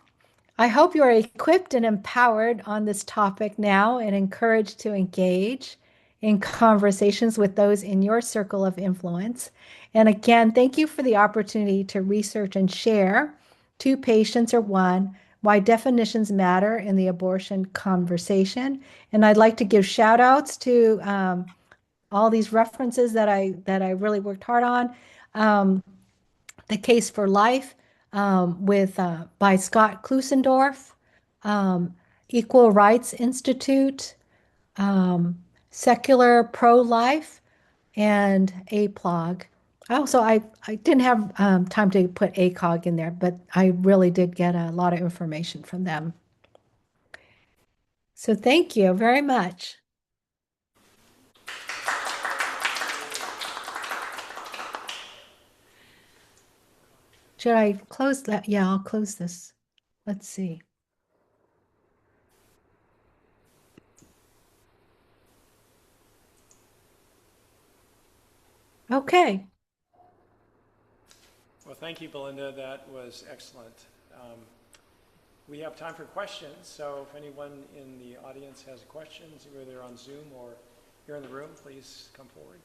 I hope you are equipped and empowered on this topic now and encouraged to engage in conversations with those in your circle of influence. And again, thank you for the opportunity to research and share two patients or one, why definitions matter in the abortion conversation. And I'd like to give shout outs to all these references that I really worked hard on. The Case for Life by Scott Klusendorf, Equal Rights Institute, Secular Pro-Life, and APLOG. I didn't have time to put ACOG in there, but I really did get a lot of information from them. So thank you very much. Should I close that? Yeah, I'll close this. Let's see. Okay. Well, thank you, Belinda. That was excellent. We have time for questions, so if anyone in the audience has questions, whether on Zoom or here in the room, please come forward.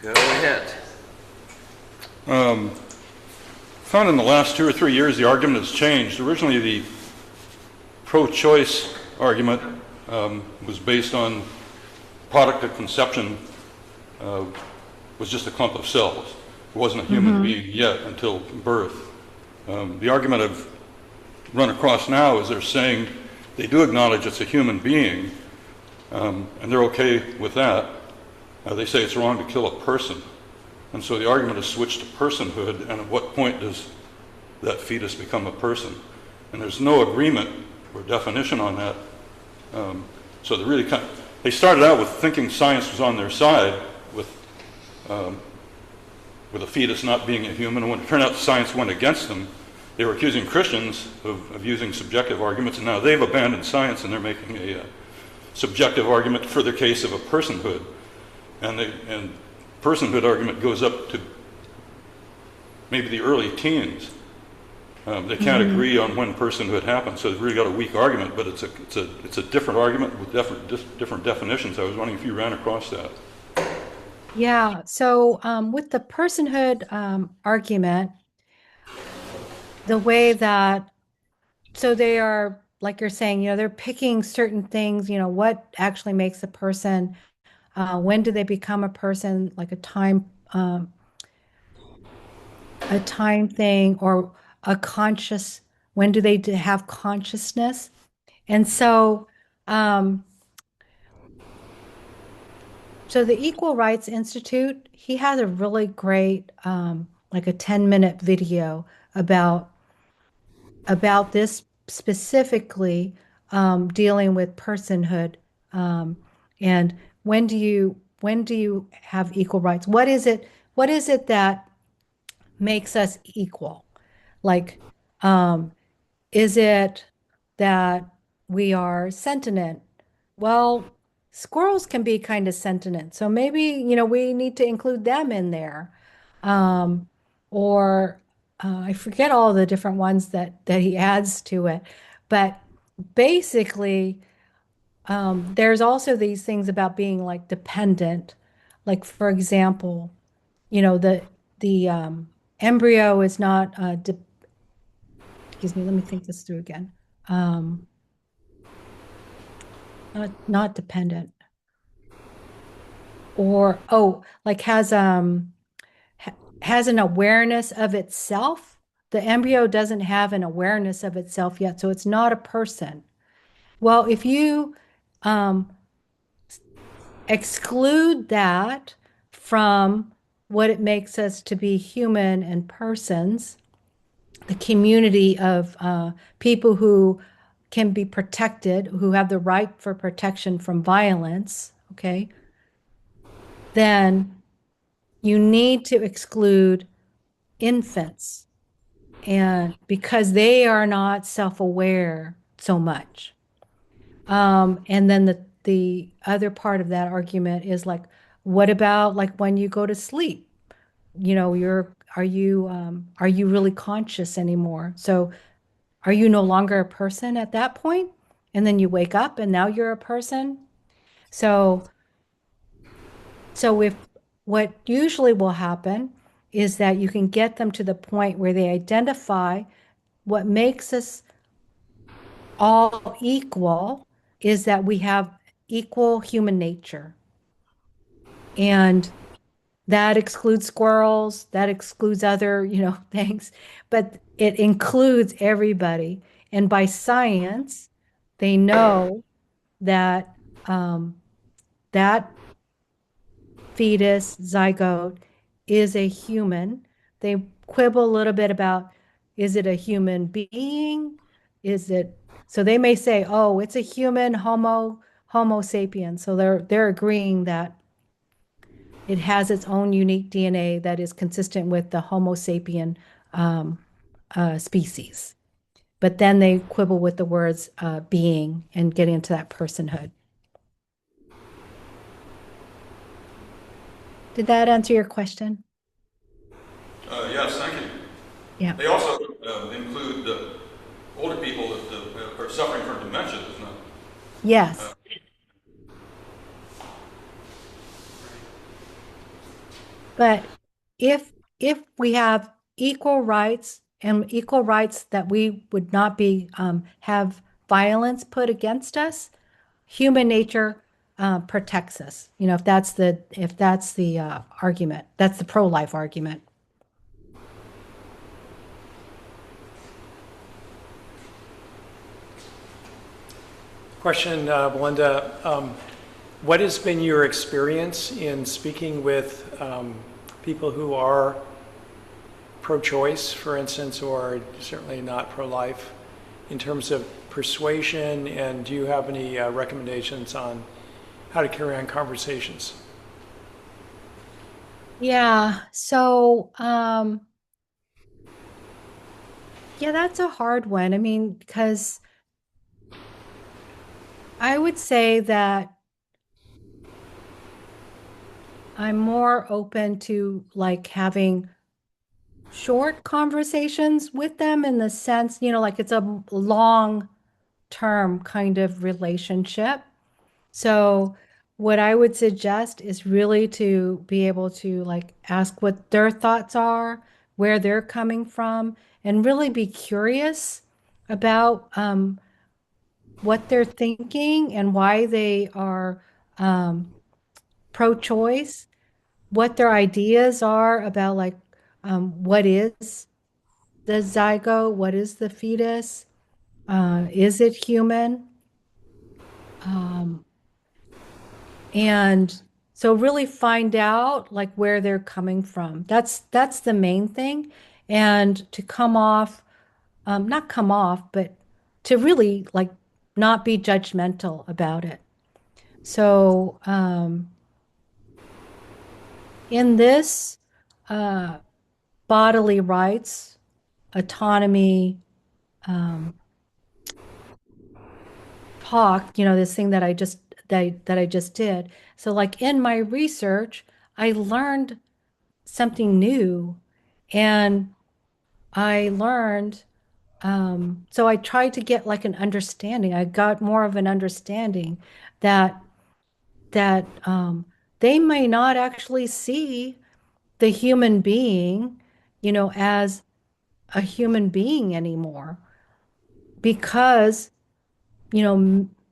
Go ahead. Found in the last 2 or 3 years the argument has changed. Originally the pro-choice argument was based on product of conception was just a clump of cells. It wasn't a human being yet until birth. The argument I've run across now is they're saying they do acknowledge it's a human being, and they're okay with that. They say it's wrong to kill a person. And so the argument is switched to personhood, and at what point does that fetus become a person? And there's no agreement or definition on that. So they really they started out with thinking science was on their side with a fetus not being a human, and when it turned out science went against them, they were accusing Christians of using subjective arguments, and now they've abandoned science and they're making a subjective argument for the case of a personhood. And personhood argument goes up to maybe the early teens. They can't agree on when personhood happens, so they've really got a weak argument, but it's a different argument with different definitions. I was wondering if you ran across that. Yeah. So with the personhood argument, the way that, so they are, like you're saying, they're picking certain things, what actually makes a person, when do they become a person, like a time thing, or a conscious, when do they have consciousness? And um, so the Equal Rights Institute, he has a really great, like a 10-minute video about this specifically, dealing with personhood, and when do you have equal rights? What is it that makes us equal? Like, um, is it that we are sentient? Well, squirrels can be kind of sentient, so maybe, we need to include them in there. Um, or I forget all the different ones that he adds to it. But basically, there's also these things about being like dependent. Like, for example, the embryo is not de excuse me, let me think this through again. Um, not dependent, or like has an awareness of itself. The embryo doesn't have an awareness of itself yet, so it's not a person. Well, if you um, exclude that from what it makes us to be human and persons, the community of people who can be protected, who have the right for protection from violence, okay, then you need to exclude infants, and because they are not self-aware so much. And then the other part of that argument is like, what about like when you go to sleep? Are you really conscious anymore? So are you no longer a person at that point? And then you wake up and now you're a person. So if what usually will happen is that you can get them to the point where they identify what makes us all equal is that we have equal human nature. And that excludes squirrels, that excludes other, things, but it includes everybody. And by science, they know that that fetus, zygote, is a human. They quibble a little bit about, is it a human being? Is it, so they may say, oh, it's a human Homo sapiens. So they're agreeing that it has its own unique DNA that is consistent with the Homo sapien um, species. But then they quibble with the words being and get into that personhood. Did that answer your question? Yes, thank you. Yeah. They also include older people that are suffering from dementia, isn't it? Yes. But if we have equal rights, and equal rights that we would not be have violence put against us, human nature protects us. If that's the argument, that's the pro-life argument. Question, Belinda. What has been your experience in speaking with people who are pro-choice, for instance, or certainly not pro-life, in terms of persuasion? And do you have any recommendations on how to carry on conversations? Yeah. So, yeah, that's a hard one. I mean, because I would say that I'm more open to like having short conversations with them in the sense, like it's a long term kind of relationship. So what I would suggest is really to be able to like ask what their thoughts are, where they're coming from, and really be curious about what they're thinking and why they are um, pro-choice, what their ideas are about like what is the zygote, what is the fetus, is it human? Um, And so really find out like where they're coming from. That's the main thing. And to come off, not come off, but to really like not be judgmental about it. So in this uh, bodily rights, autonomy um, talk, this thing that I just did. So like in my research, I learned something new. And I learned, so I tried to get like an understanding. I got more of an understanding that they may not actually see the human being, as a human being anymore because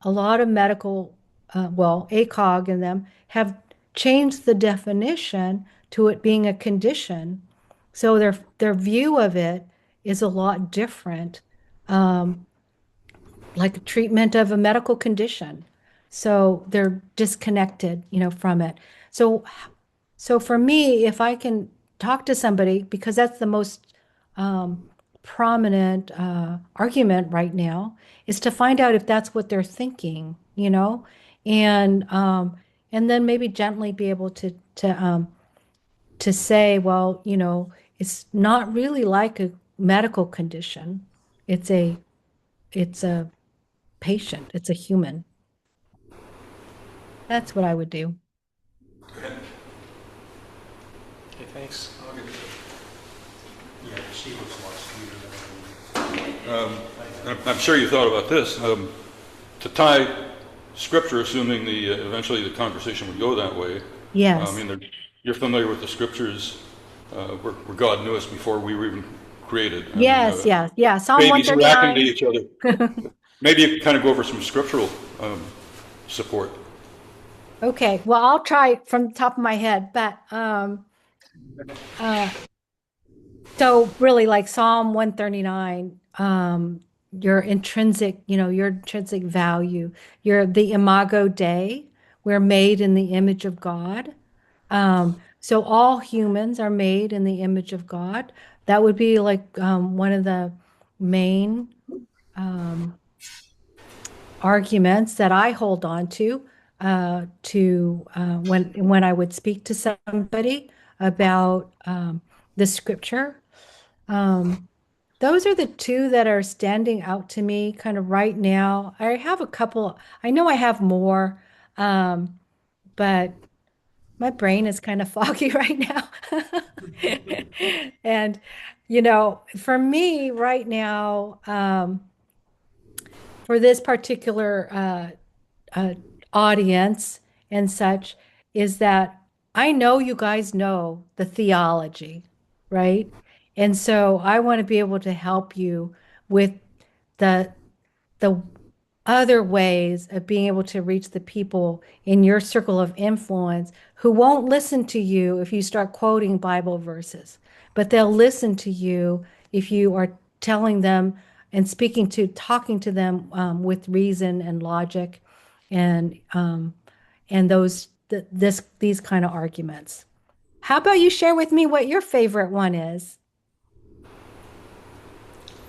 a lot of medical, well, ACOG and them have changed the definition to it being a condition. So their view of it is a lot different, um, like a treatment of a medical condition. So they're disconnected, from it. So so for me, if I can talk to somebody, because that's the most um, prominent argument right now, is to find out if that's what they're thinking, and and then maybe gently be able to say, well, it's not really like a medical condition. It's a it's a patient. It's a human. That's what I would do. Okay, thanks. Yeah, she looks more sweeter than I'm sure you thought about this. To tie scripture, assuming eventually the conversation would go that way. I Yes. mean, you're familiar with the scriptures where God knew us before we were even created. I mean, Yes, yes, yeah. Psalm babies reacting to 139. each other. Maybe you could kind of go over some scriptural support. Okay, well, I'll try from the top of my head, but uh so really like Psalm 139, your intrinsic, your intrinsic value, the imago Dei, we're made in the image of God. So all humans are made in the image of God. That would be like one of the main um arguments that I hold on to when I would speak to somebody about the scripture. Um, those are the two that are standing out to me kind of right now. I have a couple, I know I have more, but my brain is kind of foggy right now. And, for me right now, for this particular uh, audience and such is that I know you guys know the theology, right? And so I want to be able to help you with the the other ways of being able to reach the people in your circle of influence who won't listen to you if you start quoting Bible verses, but they'll listen to you if you are telling them and talking to them with reason and logic and these kind of arguments. How about you share with me what your favorite one is?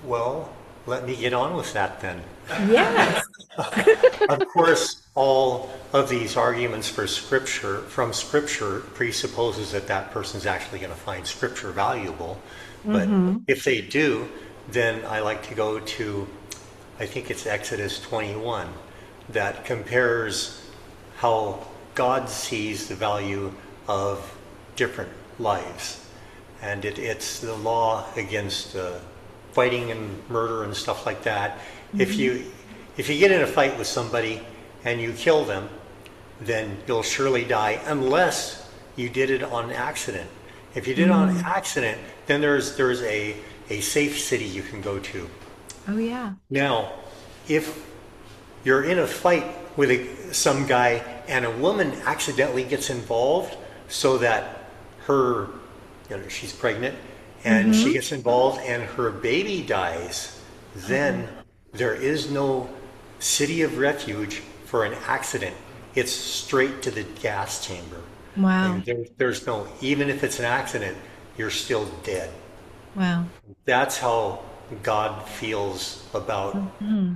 well, let me get on with that then. Yes. Of course, all of these arguments from Scripture presupposes that that person's actually going to find Scripture valuable. But Mm-hmm. if they do, then I like to go to, I think it's Exodus 21, that compares how God sees the value of different lives. And it's the law against fighting and murder and stuff like that. If you get in a fight with somebody and you kill them, then you'll surely die unless you did it on accident. If you did it on accident, then there's a safe city you can go to. Oh, yeah. Now, if you're in a fight with some guy and a woman accidentally gets involved so that her, she's pregnant and she gets involved and her baby dies, then there is no city of refuge for an accident. It's straight to the gas chamber. Wow. And there's no, even if it's an accident, you're still dead. Wow. That's how God feels about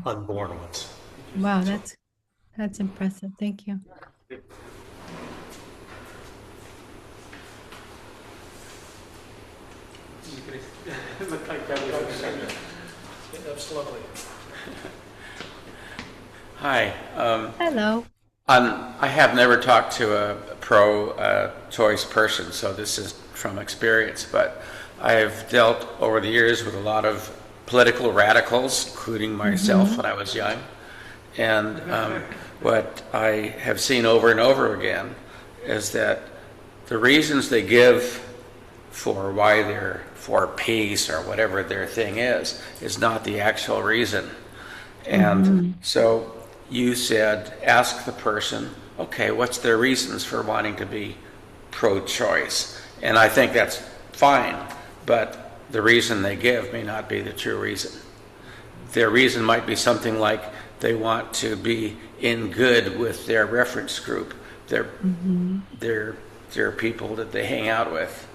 unborn ones. Wow, that's impressive. Thank you. Looked like that was slowly. Hi. Hello. I have never talked to a pro-choice person, so this is from experience, but I have dealt over the years with a lot of political radicals, including myself when I was young. And what I have seen over and over again is that the reasons they give for why they're for peace or whatever their thing is not the actual reason. And so you said, ask the person, okay, what's their reasons for wanting to be pro-choice? And I think that's fine, but the reason they give may not be the true reason. Their reason might be something like they want to be in good with their reference group, their people that they hang out with.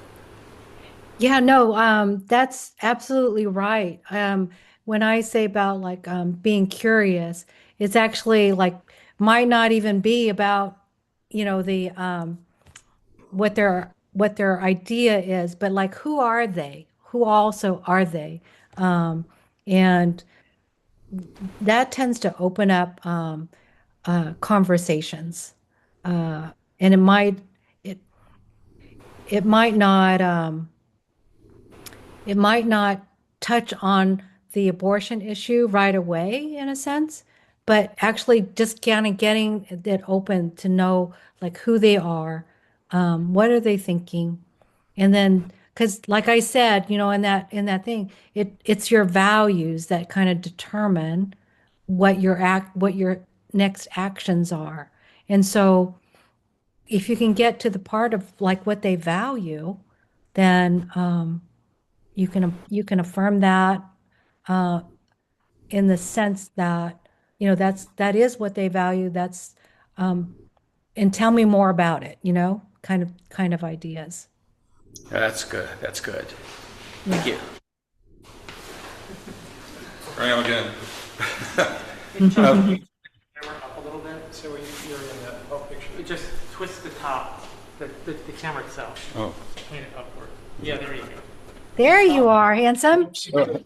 Yeah, no, that's absolutely right. When I say about like being curious, it's actually like might not even be about, the what their idea is, but like who are they? Who also are they? And that tends to open up conversations, and it it might not. It might not touch on the abortion issue right away, in a sense, but actually just kind of getting it open to know like who they are, what are they thinking, and then because, like I said, in that thing, it's your values that kind of determine what your next actions are, and so if you can get to the part of like what they value, then you can affirm that uh, in the sense that that is what they value. That's and tell me more about it. Kind of ideas. That's good. That's good. Yeah. Thank you. I am again. Camera up a little bit so you're in the whole picture. Just twist the top, the camera itself. Oh. Point it upward. Yeah, there you go. There you are, handsome. I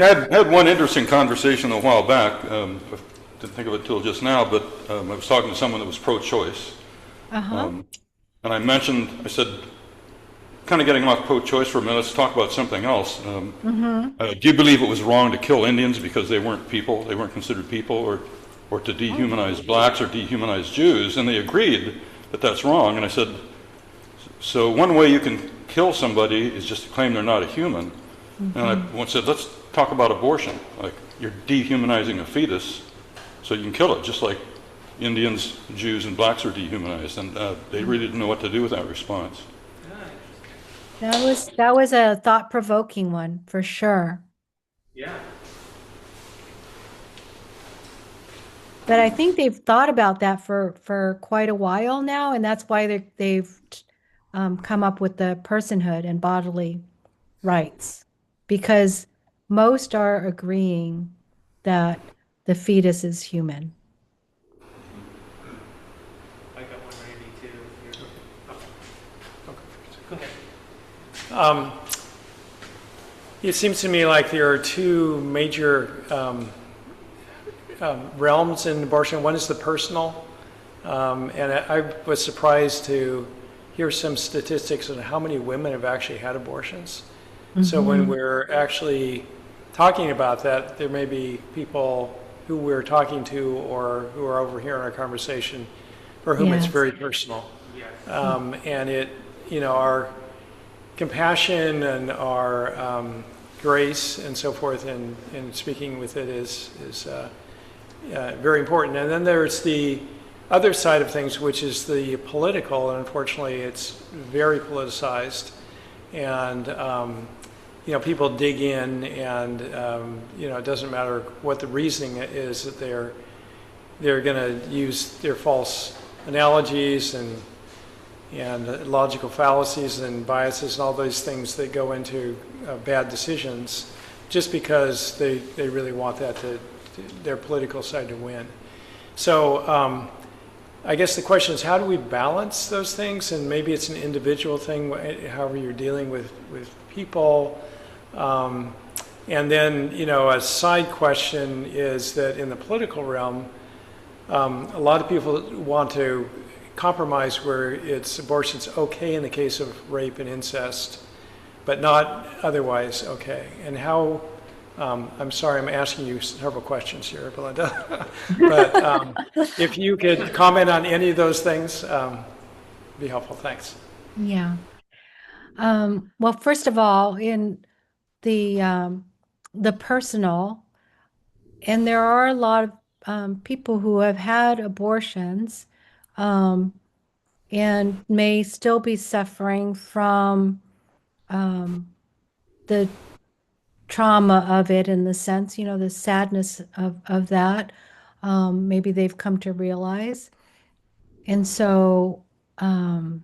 had one interesting conversation a while back. Didn't think of it till just now, but I was talking to someone that was pro-choice. And I said, kind of getting off pro-choice for a minute, let's talk about something else. Do you believe it was wrong to kill Indians because they weren't people, they weren't considered people, or to dehumanize blacks or dehumanize Jews? And they agreed that that's wrong. And I said, so one way you can kill somebody is just to claim they're not a human. And I once said, let's talk about abortion. Like, you're dehumanizing a fetus, so you can kill it, just like Indians, Jews, and blacks are dehumanized. And they really didn't know what to do with that response. That was a thought-provoking one for sure. Yeah. But I think they've thought about that for quite a while now, and that's why they've come up with the personhood and bodily rights, because most are agreeing that the fetus is human. I got one ready too. Go ahead. It seems to me like there are two major realms in abortion. One is the personal, And I was surprised to hear some statistics on how many women have actually had abortions. So when we're actually talking about that, there may be people who we're talking to or who are overhearing our conversation for whom it's Yes. very personal. And it, our compassion and our grace and so forth in speaking with it is very important. And then there's the other side of things, which is the political, and unfortunately it's very politicized. And, people dig in and, it doesn't matter what the reasoning is that they're going to use their false analogies and logical fallacies and biases and all those things that go into bad decisions just because they really want their political side to win. So I guess the question is, how do we balance those things? And maybe it's an individual thing, however you're dealing with people. And then, a side question is that in the political realm, a lot of people want to compromise where abortion's okay in the case of rape and incest, but not otherwise okay. And how, I'm sorry, I'm asking you several questions here, Belinda, but if you could comment on any of those things, be helpful. Thanks. Yeah. Well, first of all, in the personal, and there are a lot of people who have had abortions um, and may still be suffering from the trauma of it in the sense, the sadness of that. Maybe they've come to realize. And so I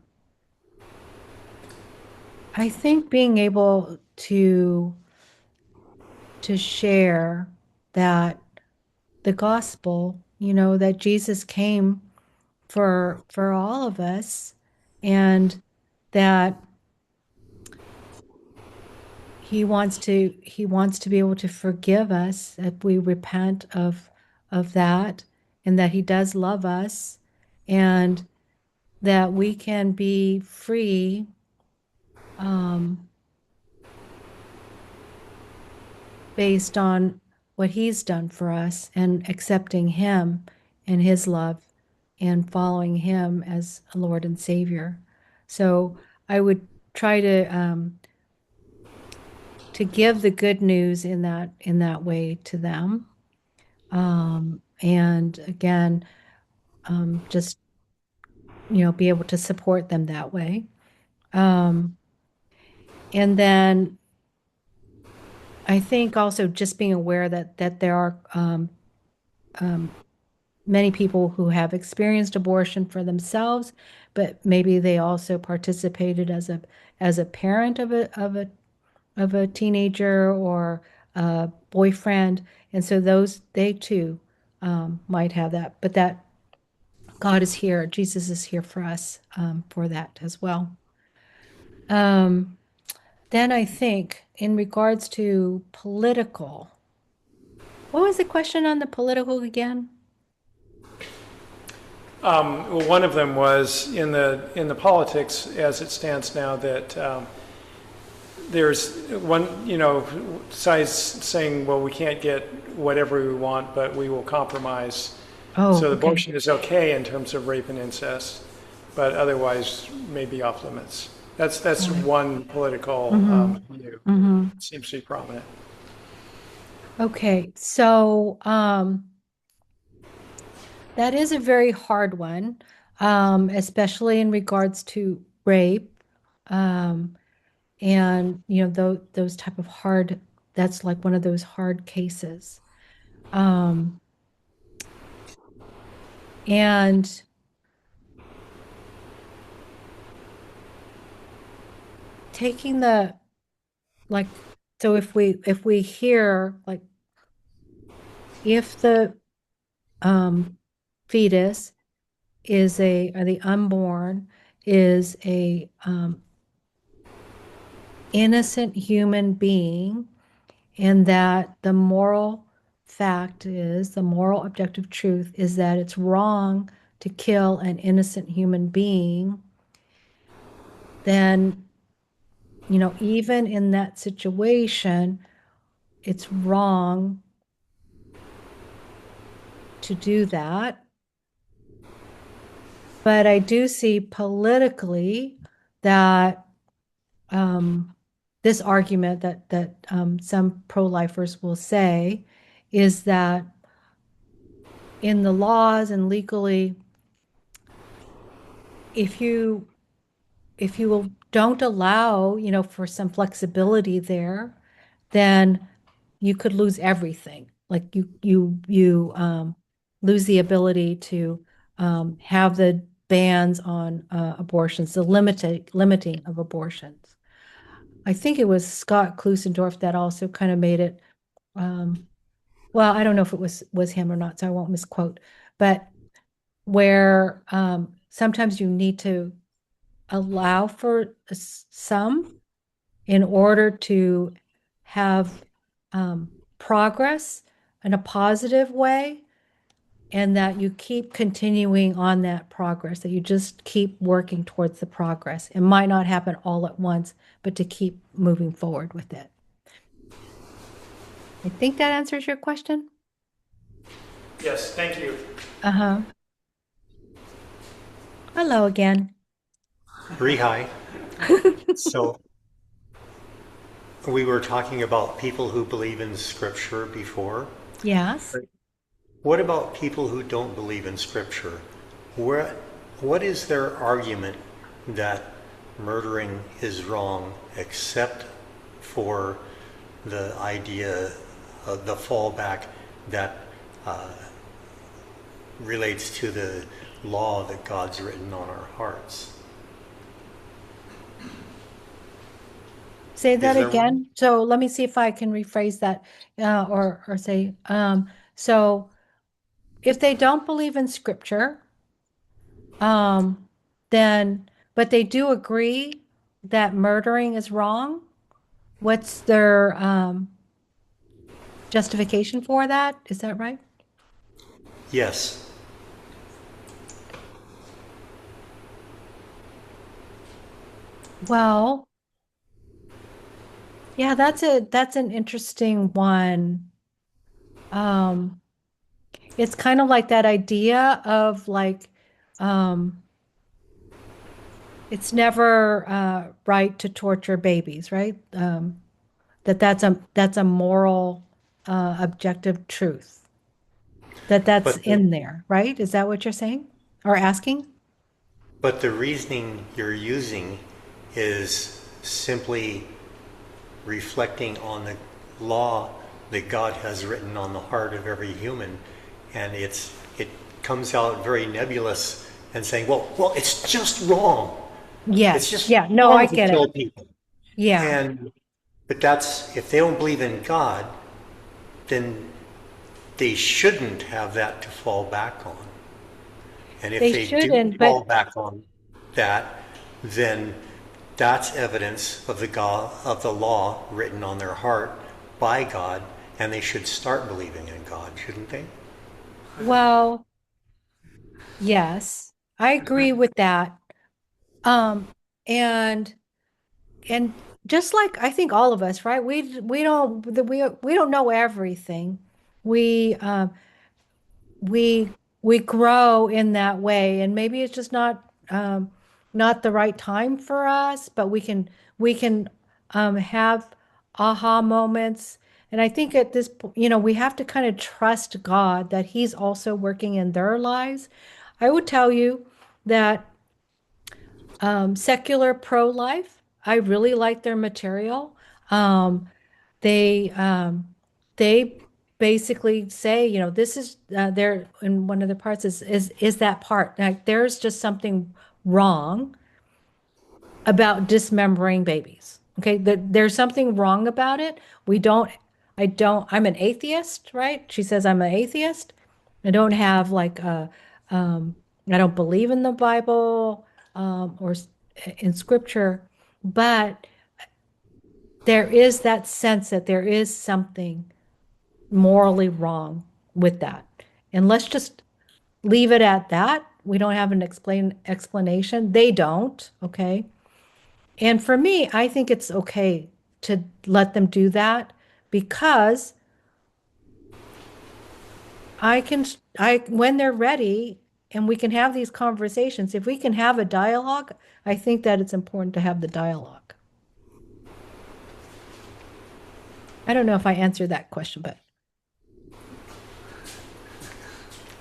think being able to share that the gospel, that Jesus came for all of us and that he wants to be able to forgive us if we repent of that, and that he does love us, and that we can be free um, based on what he's done for us and accepting him and his love and following him as a Lord and Savior. So I would try to give the good news in that way to them. And again, just be able to support them that way. Um, and then I think also just being aware that there are many people who have experienced abortion for themselves, but maybe they also participated as a parent of a teenager or a boyfriend, and so they too might have that. But that God is here, Jesus is here for us for that as well. Um, then I think in regards to political, what was the question on the political again? Well, one of them was in the politics as it stands now that there's one, side's saying, well, we can't get whatever we want, but we will compromise. Oh, So okay. abortion is okay in terms of rape and incest, but otherwise may be off limits. That's one political view. Seems to be prominent. Okay, so that is a very hard one, especially in regards to rape, um, and those type of hard. That's like one of those hard cases, um, and taking the like. So if we hear like if the fetus is or the unborn is a innocent human being, and that the moral objective truth is that it's wrong to kill an innocent human being, then, even in that situation, it's wrong to do that. But I do see politically that this argument that some pro-lifers will say is that in the laws and legally, if you don't allow, for some flexibility there, then you could lose everything. Like you lose the ability to have the bans on abortions, the limiting of abortions. I think it was Scott Klusendorf that also kind of made it. Well, I don't know if it was him or not, so I won't misquote. But where sometimes you need to allow for some in order to have progress in a positive way, and that you keep continuing on that progress, that you just keep working towards the progress. It might not happen all at once, but to keep moving forward with it. I think that answers your question. Yes, thank you. Uh-huh. Hello again. Rehi. So we were talking about people who believe in scripture before. Yes. What about people who don't believe in scripture? What is their argument that murdering is wrong, except for the idea of the fallback that relates to the law that God's written on our hearts? Say that there again. one? So let me see if I can rephrase that or say, so if they don't believe in scripture, um, then, but they do agree that murdering is wrong, what's their justification for that? Is that right? Yes. Well, yeah, that's an interesting one. Um, it's kind of like that idea of like, um, it's never right to torture babies, right? That's a moral, objective truth. That's But the, in there, right? Is that what you're saying or asking? but the reasoning you're using is simply reflecting on the law that God has written on the heart of every human, and it comes out very nebulous and saying, well, it's just wrong. It's Yes. just Yeah. No, I wrong to get it. kill people. Yeah. And but that's if they don't believe in God, then they shouldn't have that to fall back on. And if They they do shouldn't, fall but back on that, then that's evidence of of the law written on their heart by God, and they should start believing in God, shouldn't they? well, yes, I agree with that. Um, and and just like I think all of us, right? We don't know everything. We we we grow in that way, and maybe it's just not the right time for us, but we can have aha moments. And I think at this point, we have to kind of trust God that He's also working in their lives. I would tell you that secular pro-life, I really like their material. Um, they um, they basically say, this is there in one of the parts is that part. Like there's just something wrong about dismembering babies. Okay, there's something wrong about it. I'm an atheist, right? She says I'm an atheist. I don't have like um, I don't believe in the Bible or in scripture, but there is that sense that there is something morally wrong with that. And let's just leave it at that. We don't have an explanation. They don't, okay? And for me, I think it's okay to let them do that because when they're ready and we can have these conversations, if we can have a dialogue, I think that it's important to have the dialogue. I don't know if I answered that question, but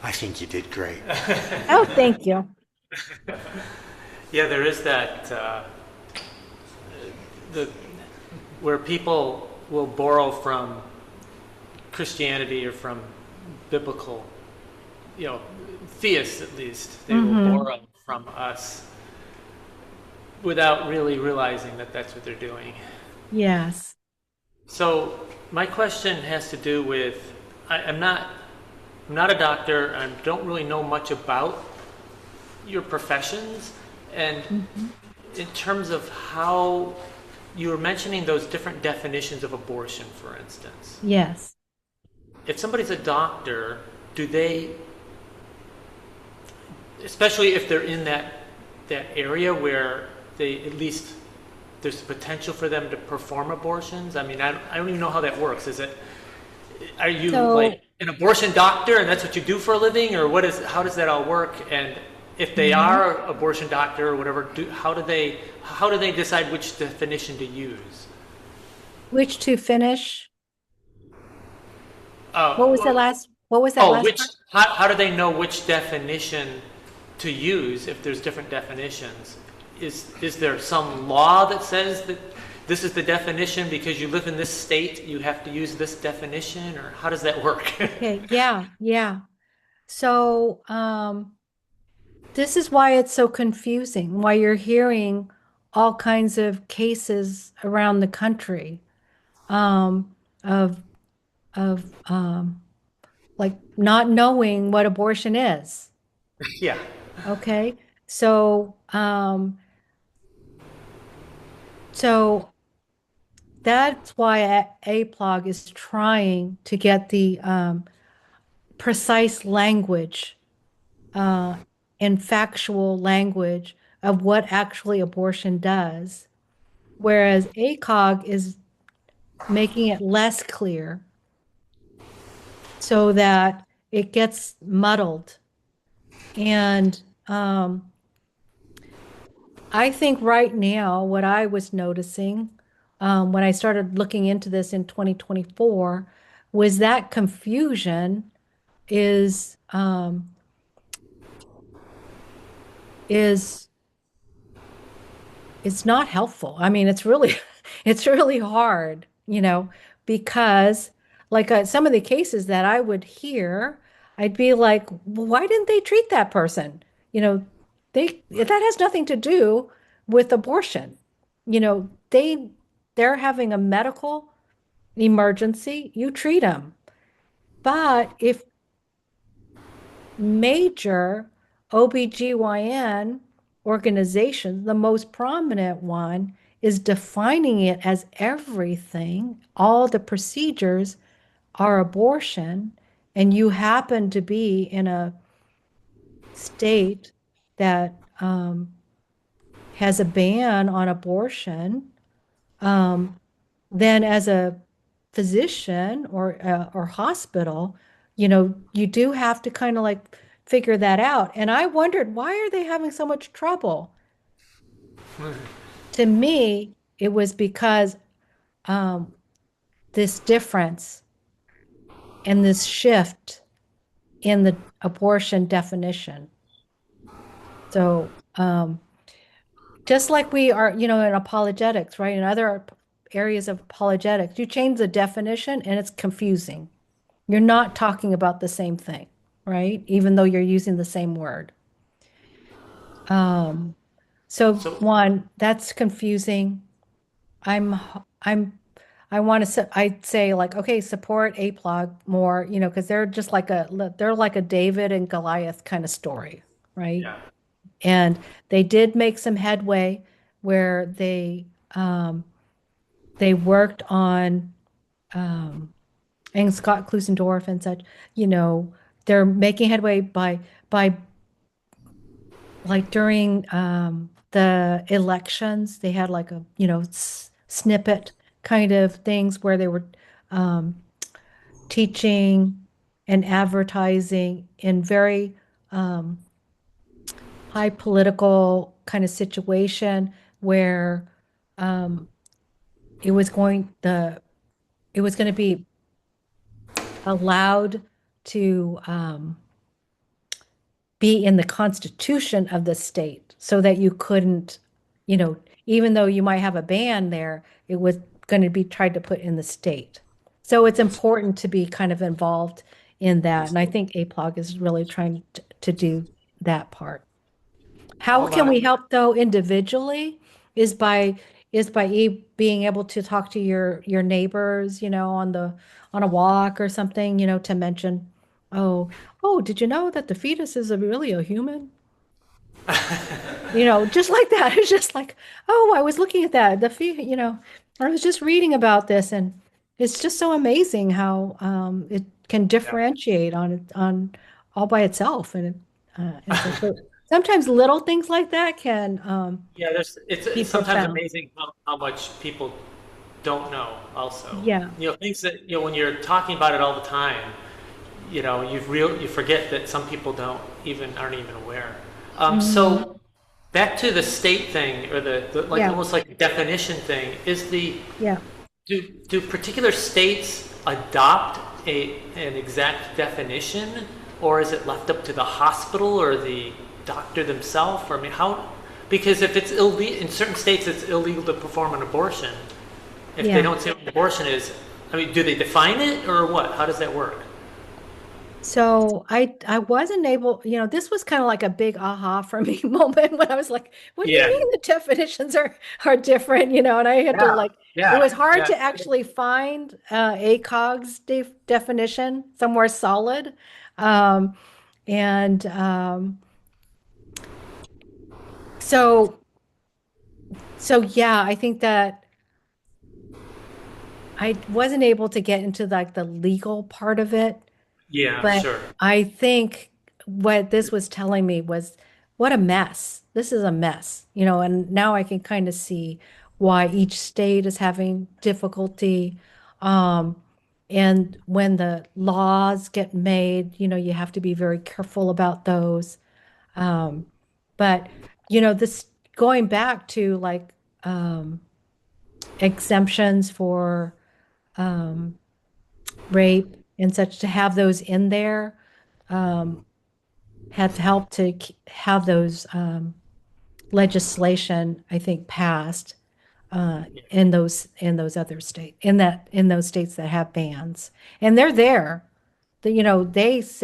I think you did great. oh, thank you. Yeah, there is that, the, where people will borrow from Christianity or from biblical, theists at least. They will borrow from us without really realizing that that's what they're doing. Yes. So my question has to do with, I'm not a doctor. I don't really know much about your professions. And in terms of how you were mentioning those different definitions of abortion, for instance, Yes. if somebody's a doctor, do they, especially if they're in that area where they at least there's potential for them to perform abortions? I mean, I don't even know how that works. Are you So, like an abortion doctor and that's what you do for a living, or how does that all work? And if they are an abortion doctor or whatever, how do they decide which definition to use? which to finish? Uh, What was the well, last, what was that last which part? how do they know which definition to use if there's different definitions? Is there some law that says that this is the definition because you live in this state, you have to use this definition, or how does that work? Okay, yeah, yeah. So, this is why it's so confusing, why you're hearing all kinds of cases around the country, um, of like not knowing what abortion is. Yeah. Okay. So, so that's why APLOG is trying to get the precise language uh, and factual language of what actually abortion does, whereas ACOG is making it less clear so that it gets muddled. And I think right now, what I was noticing when I started looking into this in 2024 was that confusion is is it's not helpful. I mean, it's really it's really hard, because like some of the cases that I would hear, I'd be like, well, why didn't they treat that person? That has nothing to do with abortion. They're having a medical emergency, you treat them. But if major OBGYN organizations, the most prominent one, is defining it as everything. All the procedures are abortion, and you happen to be in a state that has a ban on abortion, then as a physician or hospital, you do have to kind of like figure that out. And I wondered, why are they having so much trouble? To me, it was because um, this difference and this shift in the abortion definition. So, just like we are, in apologetics, right? In other areas of apologetics, you change the definition and it's confusing. You're not talking about the same thing, right? Even though you're using the same word. Um, so So one, that's confusing. I'm I'm I want to I'd say like, okay, support APLOG more, because they're like a David and Goliath kind of story, right? yeah. And they did make some headway where they worked on and Scott Klusendorf and such, they're making headway by like during the elections, they had like a, snippet kind of things where they were um, teaching and advertising in very um, high political kind of situation where um, it was going to be allowed to be in the constitution of the state so that you couldn't, you know, even though you might have a ban there, it was going to be tried to put in the state. So it's important to be kind of involved in that. And I think APLOG is really trying to do that part. How Hold can on. we help though individually is by being able to talk to your neighbors, on a walk or something, to mention, oh, did you know that the fetus is really a human? Just like that. It's just like, oh, I was looking at that. I was just reading about this, and it's just so amazing how it can Yeah. differentiate on all by itself. So sometimes little things like that can Yeah, be it's sometimes profound. amazing how much people don't know also. Yeah. Things that, when you're talking about it all the time, you forget that some people aren't even aware. Mhm. So back to the state thing, or the like, Yeah. almost like definition thing, Yeah. do particular states adopt an exact definition, or is it left up to the hospital or the doctor themselves? Or, I mean, how? Because if it's illegal in certain states, it's illegal to perform an abortion. If they Yeah. don't say what an abortion is, I mean, do they define it or what? How does that work? So I wasn't able, this was kind of like a big aha for me moment when I was like, what do you Yeah, mean the definitions are different, and I had to yeah, like it was yeah, hard yeah. to actually find ACOG's definition somewhere solid. Um, and so yeah, I think that I wasn't able to get into like the legal part of it. Yeah, But sure. I think what this was telling me was what a mess. This is a mess, and now I can kind of see why each state is having difficulty. Um, and when the laws get made, you have to be very careful about those. Um, but, this going back to like exemptions for um, rape and such to have those in there. Um, have helped to have those legislation, I think, passed in those other states in those states that have bans, and they're there. There's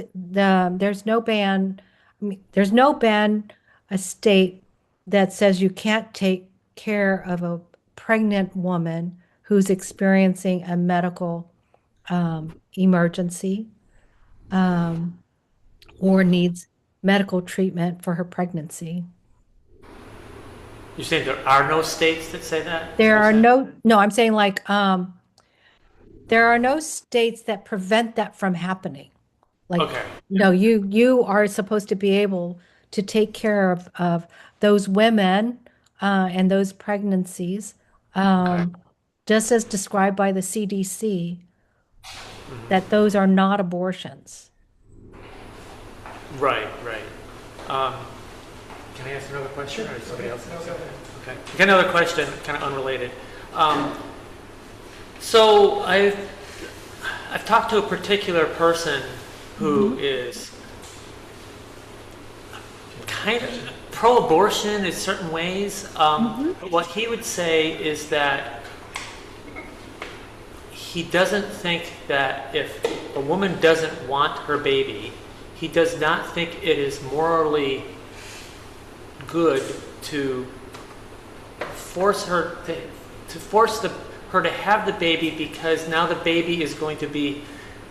no ban. I mean, there's no ban a state that says you can't take care of a pregnant woman who's experiencing a medical emergency. Um, or needs medical treatment for her pregnancy. You're saying there are no states that say that? Is that what There you're are saying? no, I'm saying like there are no states that prevent that from happening. Like Okay. no, you are supposed to be able to take care of those women and those pregnancies, Okay. um, just as described by the CDC, that those are not abortions. Right, right. Um, can I ask another question, or is somebody else have something? Okay. I got another question, kind of unrelated. Um, so I've talked to a particular person who Mhm. is kind of pro-abortion in certain ways. Mhm. But what he would say is that he doesn't think that if a woman doesn't want her baby, he does not think it is morally good to force her to force her to have the baby, because now the baby is going to be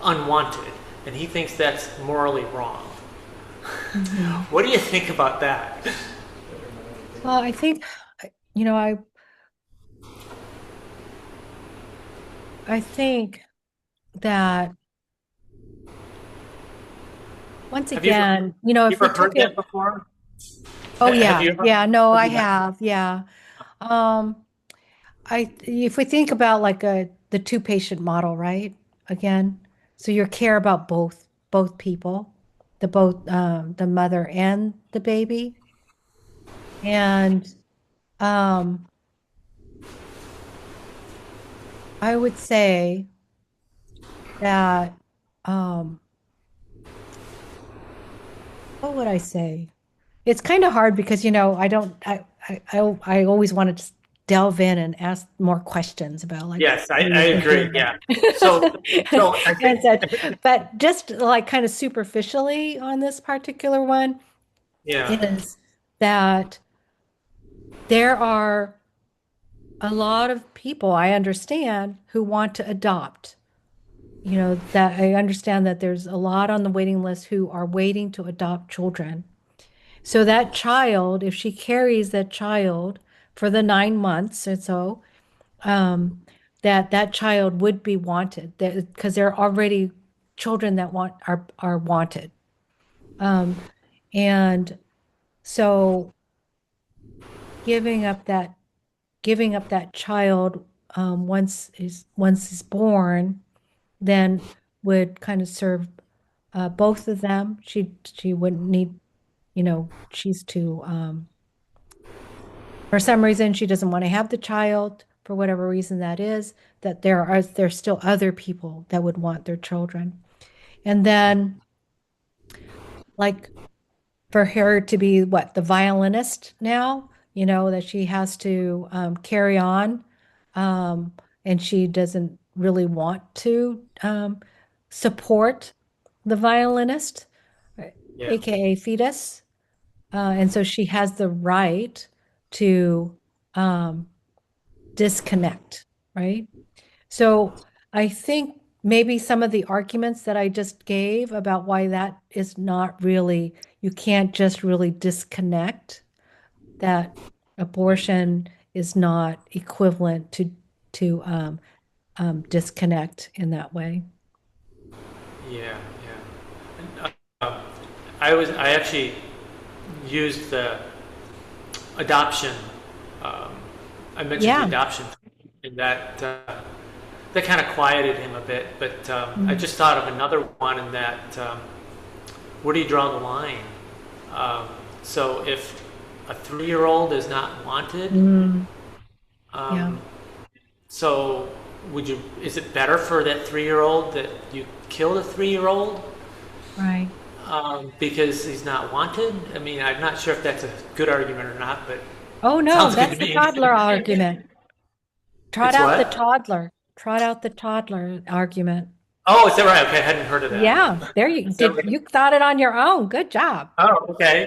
unwanted, and he thinks that's morally wrong. Mhm. What do you think about that? Well, I think, you know, I think that once Have you ever again, you if we ever took heard that it, before? Oh Have yeah, you ever yeah, no, I heard that? have, yeah. Um, if we think about like the two patient model, right? Again, so you care about both people, the mother and the baby. And um, I would say that um, what would I say? It's kind of hard because, I don't, I always want to just delve in and ask more questions about like Yes, I, what are I you agree. thinking? Yeah. So, so I And think, such. But just like kind of superficially on this particular one yeah, is that there are a lot of people I understand who want to adopt. That I understand that there's a lot on the waiting list who are waiting to adopt children. So that child, if she carries that child for the 9 months or so, um, that child would be wanted because there are already children that are wanted. Um, and so giving up that giving up that child once is born, then would kind of serve both of them. She wouldn't need, she's to for some reason she doesn't want to have the child for whatever reason that is, that there's still other people that would want their children. And then like for her to be what, the violinist now, that she has to carry on, um, and she doesn't really want to support the violinist, yeah, aka fetus. And so she has the right to um, disconnect, right? So I think maybe some of the arguments that I just gave about why that is not really, you can't just really disconnect, that abortion is not equivalent to disconnect in that way. yeah, yeah. I actually used the adoption. Um, I mentioned the Yeah. adoption, and that kind of quieted him a bit. But I Mm. just thought of another one, in that where do you draw the line? Um, so if a 3-year-old is not wanted, Mm. Yeah. um, so would you? Is it better for that 3-year-old that you kill the 3-year-old Right. because he's not wanted? I mean, I'm not sure if that's a good argument or not, but Oh it no, sounds good to that's the me. toddler argument. Trot It's out the what? toddler. Trot out the toddler argument. Oh, is that right? Okay, I hadn't heard of that. Yeah, there you Is that did. right? You thought it on your own. Good job. Oh, okay.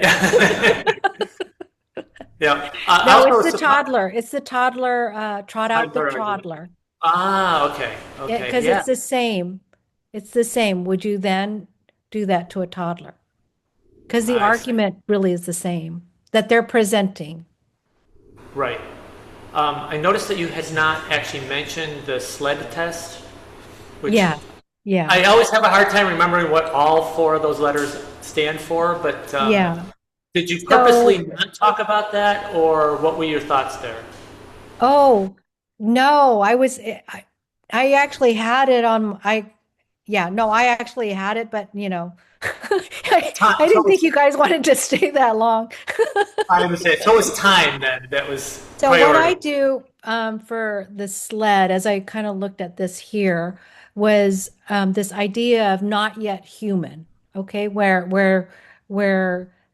Yeah. No, I'll it's throw the some toddler. It's the toddler. Trot out the toddler argument. toddler. Ah, okay. Okay. Because Yeah. it's the same. It's the same. Would you then do that to a toddler? Because the I see. argument really is the same that they're presenting. Right. I noticed that you had not actually mentioned the sled test, which Yeah. Yeah. I always have a hard time remembering what all four of those letters stand for, but Yeah. did you purposely So, not talk about that, or what were your thoughts there? oh, no, I actually had it on, yeah, no, I actually had it, but I didn't So think you guys wanted to stay that long. I would say, so it was time then that was So what I priority. do for the sled, as I kind of looked at this here, was this idea of not yet human. Okay, where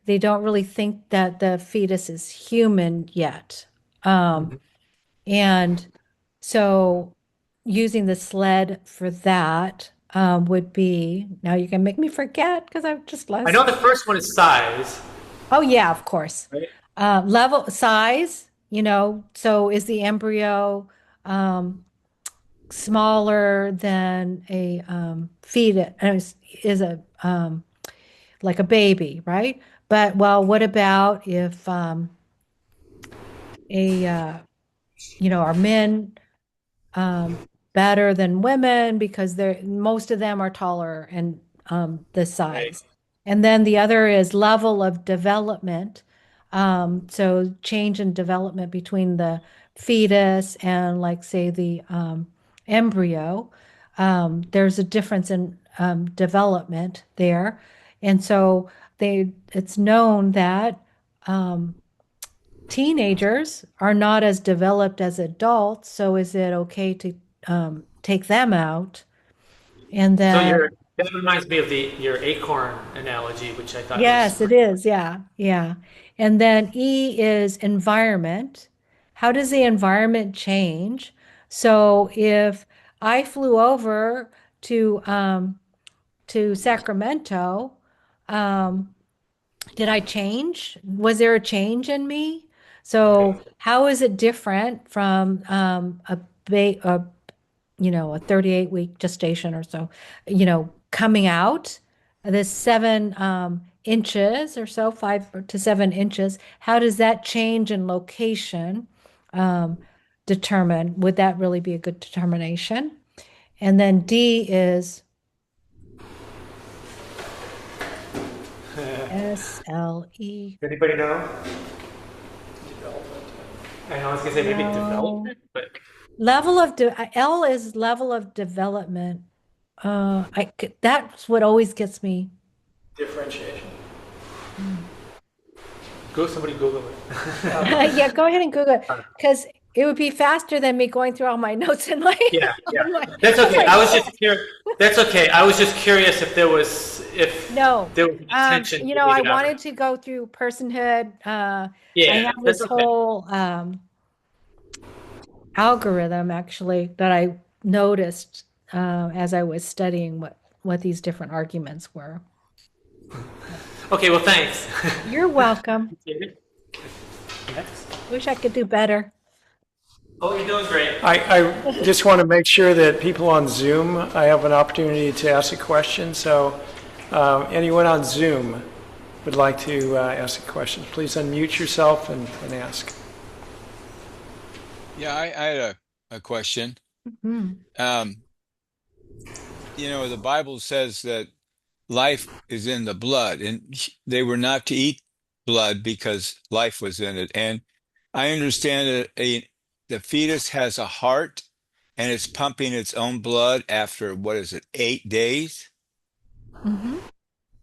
they don't really think that the fetus is human yet. Um, Mhm. and so using the sled for that would be, now you can make me forget because I've just I lost. know the first one is size, Oh yeah, of course. right? Level size, so is the embryo smaller than a fetus, is a like a baby, right? But well, what about if a are men better than women because most of them are taller and the Right. size. And then the other is level of development. So change in development between the fetus and, like, say, the embryo. There's a difference in development there. And so it's known that um, teenagers are not as developed as adults. So is it okay to take them out? And So then, that reminds me of your acorn analogy, which I thought was yes, it is. Yeah, yeah. And then E is environment. How does the environment change? So if I flew over to Sacramento, um, did I change? Was there a change in me? So how is it different from a 38-week gestation or so, coming out, this 7 inches or so, 5 to 7 inches, how does that change in location um, determine? Would that really be a good determination? And then D is SLE. anybody know? I know I was gonna say maybe No. development, but L is level of development. That's what always gets me. Differentiation. somebody Google it. Yeah, go ahead and Google it because it would be faster than me going through all my notes and my. Yeah, yeah. on my- That's I was okay. like, I was just curious. That's okay. I was just curious if no. there was an intention to leave I it out. wanted to go through personhood. I Yeah, have that's this okay. whole algorithm actually that I noticed as I was studying what these different arguments were. Okay, well, thanks. You're welcome. Next. Wish I could do better. Oh, you're doing great. I just want to make sure that people on Zoom, I have an opportunity to ask a question. So anyone on Zoom would like to ask a question, please unmute yourself and ask. Yeah, I had a question. Mhm. Um, the Bible says that life is in the blood, and they were not to eat blood because life was in it. And I understand that the fetus has a heart and it's pumping its own blood after, what is it, 8 days? Mhm.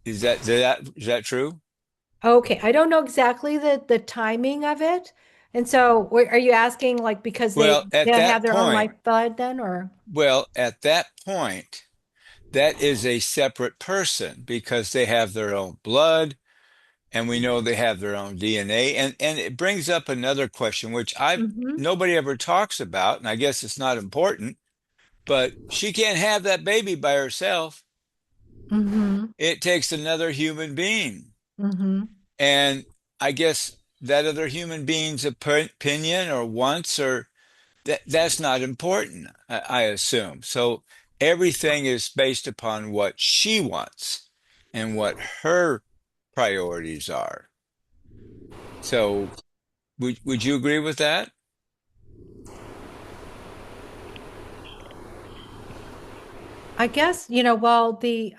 Is that true? Okay, I don't know exactly the timing of it. And so are you asking like because Well, they have their own life blood then or? at that point, that is a separate person because they have their own blood and we know they have their own DNA. And it brings up another question, which I Mhm. nobody ever talks about, and I guess it's not important, but she can't have that baby by herself. Mhm. It takes another human being. Mhm. And I guess that other human being's opinion or wants or that's not important, I assume. So everything is based upon what she wants and what her priorities are. So would you agree with that? I guess, well, the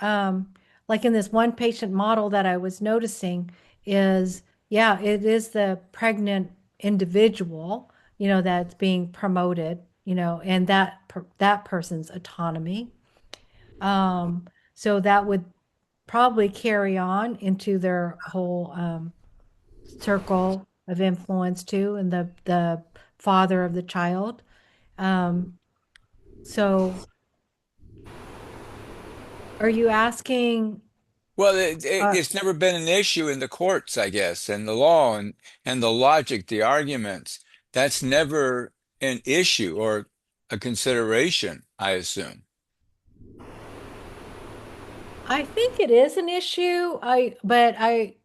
like in this one patient model that I was noticing is, yeah, it is the pregnant individual, that's being promoted, and that person's autonomy. So that would probably carry on into their whole circle of influence too, and the father of the child. Um, so are you asking? Well, Uh, it's never been an issue in the courts, I guess, and the law and the logic, the arguments. That's never an issue or a consideration, I assume. I think it is an issue. But I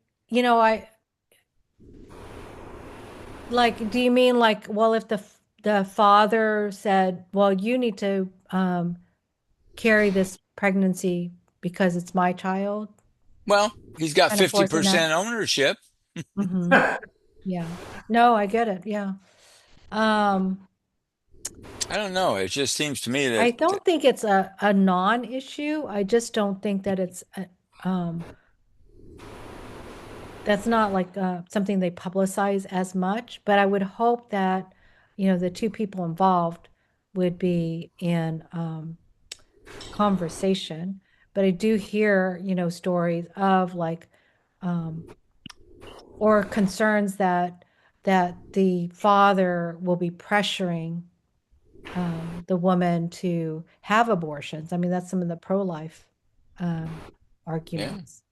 like, do you mean like, well, if the father said, well, you need to carry this pregnancy because it's my child, Well, he's got kind of forcing that? 50% ownership. Hmm. Yeah. No, I get it. Yeah. Um, I don't know. It just seems to me I that, don't think it's a non-issue. I just don't think that it's that's not like something they publicize as much, but I would hope that, the two people involved would be in conversation. But I do hear, stories of like, um, or concerns that the father will be pressuring the woman to have abortions. I mean, that's some of the pro-life um, Yeah. arguments.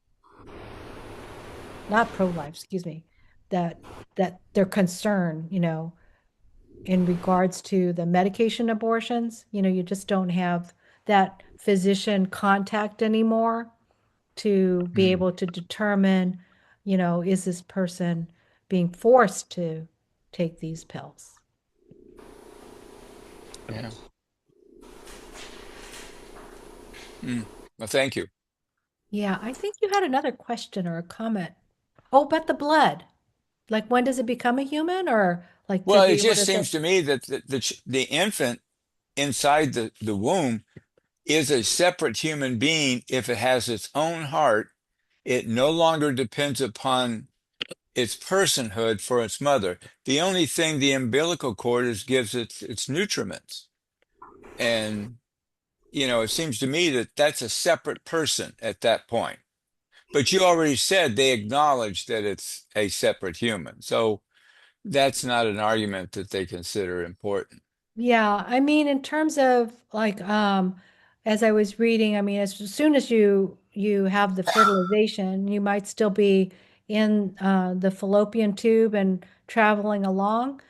Not pro-life, excuse me, that they're concerned, in regards to the medication abortions, you just don't have that physician contact anymore to be Mm. able to determine, is this person being forced to take these pills? Yeah. Mm. Well, thank you. Yeah, I think you had another question or a comment. Oh, about the blood. Like when does it become a human or like to Well, be it able just to say, seems to me that the infant inside the womb is a separate human being if it has its own heart. It no longer depends upon its personhood for its mother. The only thing the umbilical cord is gives its nutriments. And, it seems to me that that's a separate person at that point. But you already said they acknowledge that it's a separate human. So that's not an argument that they consider important. yeah, I mean, in terms of like, as I was reading, I mean, as soon as you have the fertilization, you might still be in the fallopian tube and traveling along.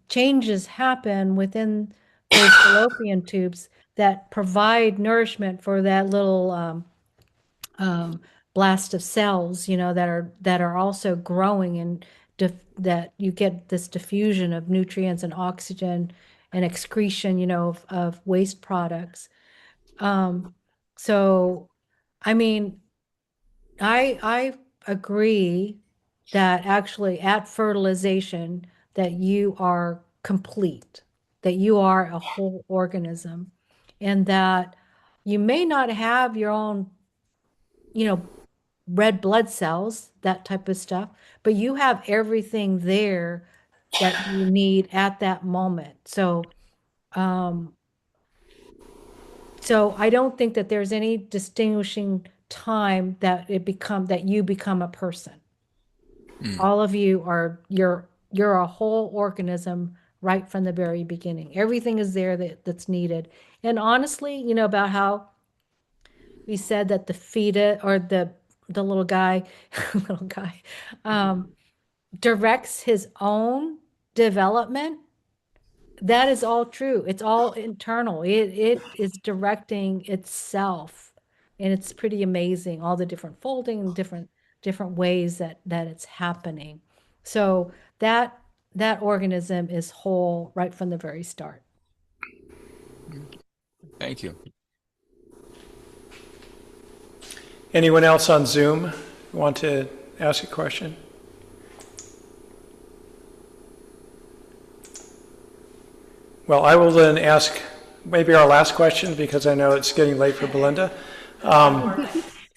Changes happen within those fallopian tubes that provide nourishment for that little um, blast of cells, that are also growing and that you get this diffusion of nutrients and oxygen and excretion, of waste products. Um, so, I mean, I agree that actually at fertilization that you are complete, that you are a whole organism, and that you may not have your own, red blood cells, that type of stuff, but you have everything there that you need at that moment. Um, so I don't think that there's any distinguishing time that you become a person. Mm. All of you you're a whole organism right from the very beginning. Everything is there that's needed. And honestly, about how we said that the fetus or the little guy, little guy, um, directs his own development, that is all true. It's all internal. It is directing itself, and it's pretty amazing all the different folding and different ways that it's happening. So that organism is whole right from the very start. Thank you. Anyone else on Zoom want to ask a question? Well, I will then ask maybe our last question because I know it's getting late for Belinda.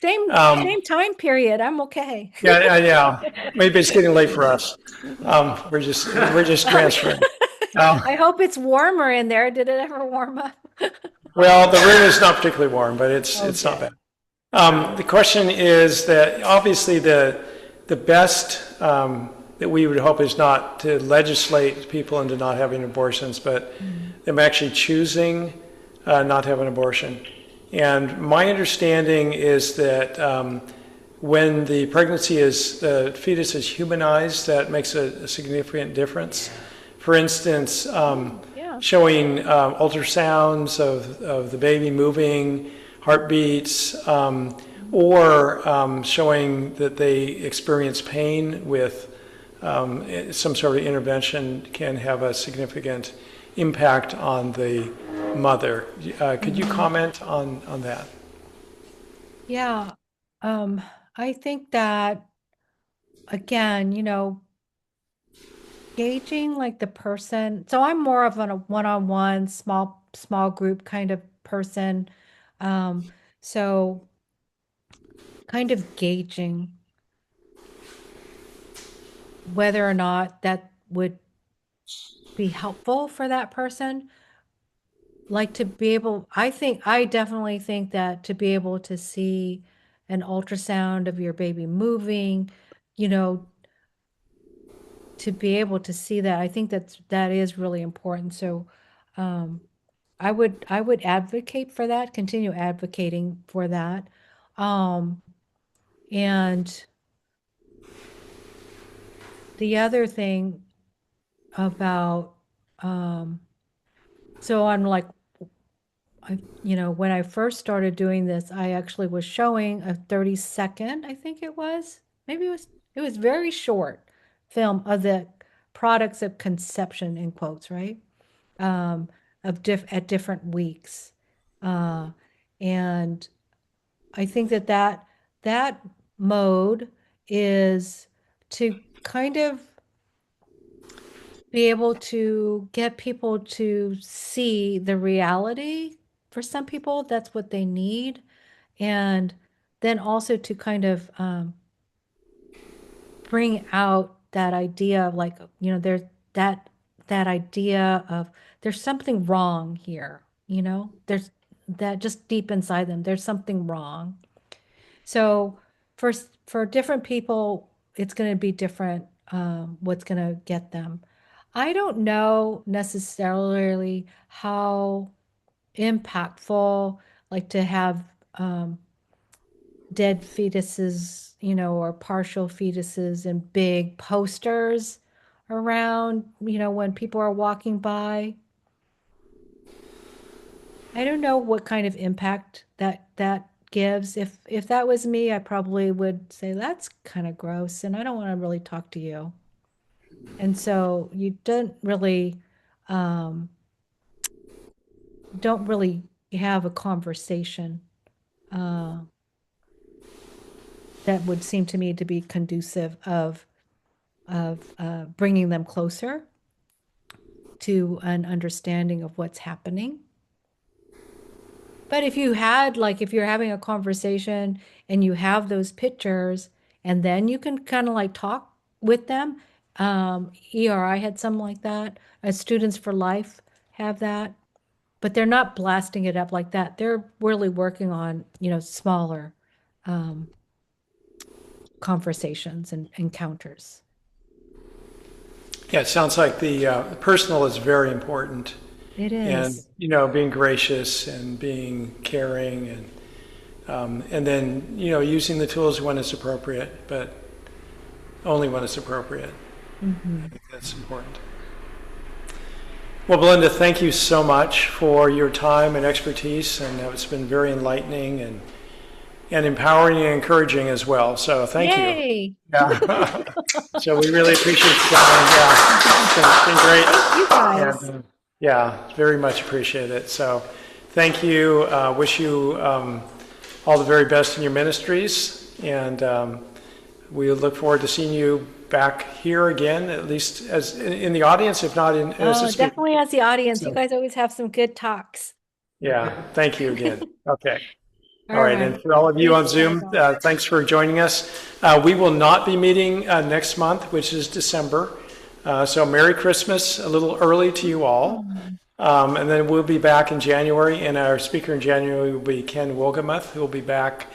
Same time period. I'm okay. Yeah. Maybe it's getting late for us. We're just transferring. I hope it's warmer in there. Did it ever warm up? Well, the room is not particularly warm, but it's not Okay. bad. The question is that obviously the best that we would hope is not to legislate people into not having abortions, but them actually choosing not to have an abortion. And my understanding is that when the fetus is humanized, that makes a significant difference. For instance, Yeah. showing ultrasounds of the baby moving, heartbeats, or showing that they experience pain with some sort of intervention can have a significant impact on the mother. Could you comment on that? Yeah. Um, I think that again, gauging like the person. So I'm more of a one-on-one, small group kind of person. So kind of gauging whether or not that would be helpful for that person. Like to be able, I definitely think that to be able to see an ultrasound of your baby moving, you know, to be able to see that, I think that is really important. So, I would advocate for that, continue advocating for that. Um, and the other thing about, so I'm like, when I first started doing this, I actually was showing a 30-second, I think it was, maybe it was very short film of the products of conception in quotes, right? Um, at different weeks. Uh, and I think that mode is to kind of be able to get people to see the reality. For some people, that's what they need. And then also to kind of bring out that idea of like, there's that idea of there's something wrong here, there's that just deep inside them, there's something wrong. So for different people, it's going to be different, what's going to get them. I don't know necessarily how impactful, like to have dead fetuses, or partial fetuses and big posters around, when people are walking by. I don't know what kind of impact that gives. If that was me, I probably would say that's kind of gross and I don't want to really talk to you. And so you um, don't really have a conversation uh, that would seem to me to be conducive of bringing them closer to an understanding of what's happening. But if you're having a conversation and you have those pictures, and then you can kind of like talk with them. ERI had some like that. Students for Life have that, but they're not blasting it up like that. They're really working on, smaller um, conversations and encounters. Yeah, it sounds like the personal is very important, It and is. being gracious and being caring, and then using the tools when it's appropriate, but only when it's appropriate. I think that's important. Well, Belinda, thank you so much for your time and expertise, and it's been very enlightening and empowering and encouraging as well. So thank you. Yay! Yeah. So we really appreciate you coming. Yeah, it's been great. Thank you guys. And, yeah, very much appreciate it. So thank you. Wish you all the very best in your ministries. And we look forward to seeing you back here again, at least as in the audience, if not in as a speaker. Definitely as the audience. So, You guys always have some good talks. yeah, thank you again. Okay. All All right, and for all of you on Zoom, thanks for joining us. We will not be meeting next month, which is December. So Merry Christmas, a little early to you all. And then we'll be back in January, and our speaker in January will be Ken Wogamuth, who will be back.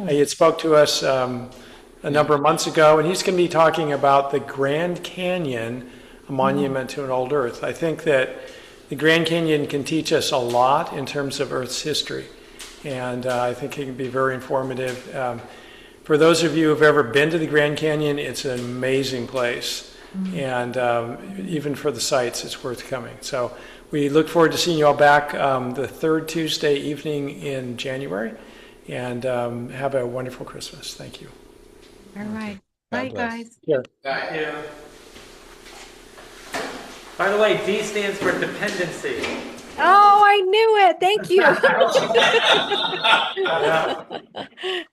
He had spoke to us a number of months ago, and he's going to be talking about the Grand Canyon, a monument to an old Earth. I think that the Grand Canyon can teach us a lot in terms of Earth's history. And I think it can be very informative. For those of you who have ever been to the Grand Canyon, it's an amazing place. And even for the sites, it's worth coming. So we look forward to seeing you all back the third Tuesday evening in January. And have a wonderful Christmas. Thank you. All right. God Bye, bless. guys. Yeah. Thank you. By the way, D stands for dependency. Oh, I knew it. Thank you.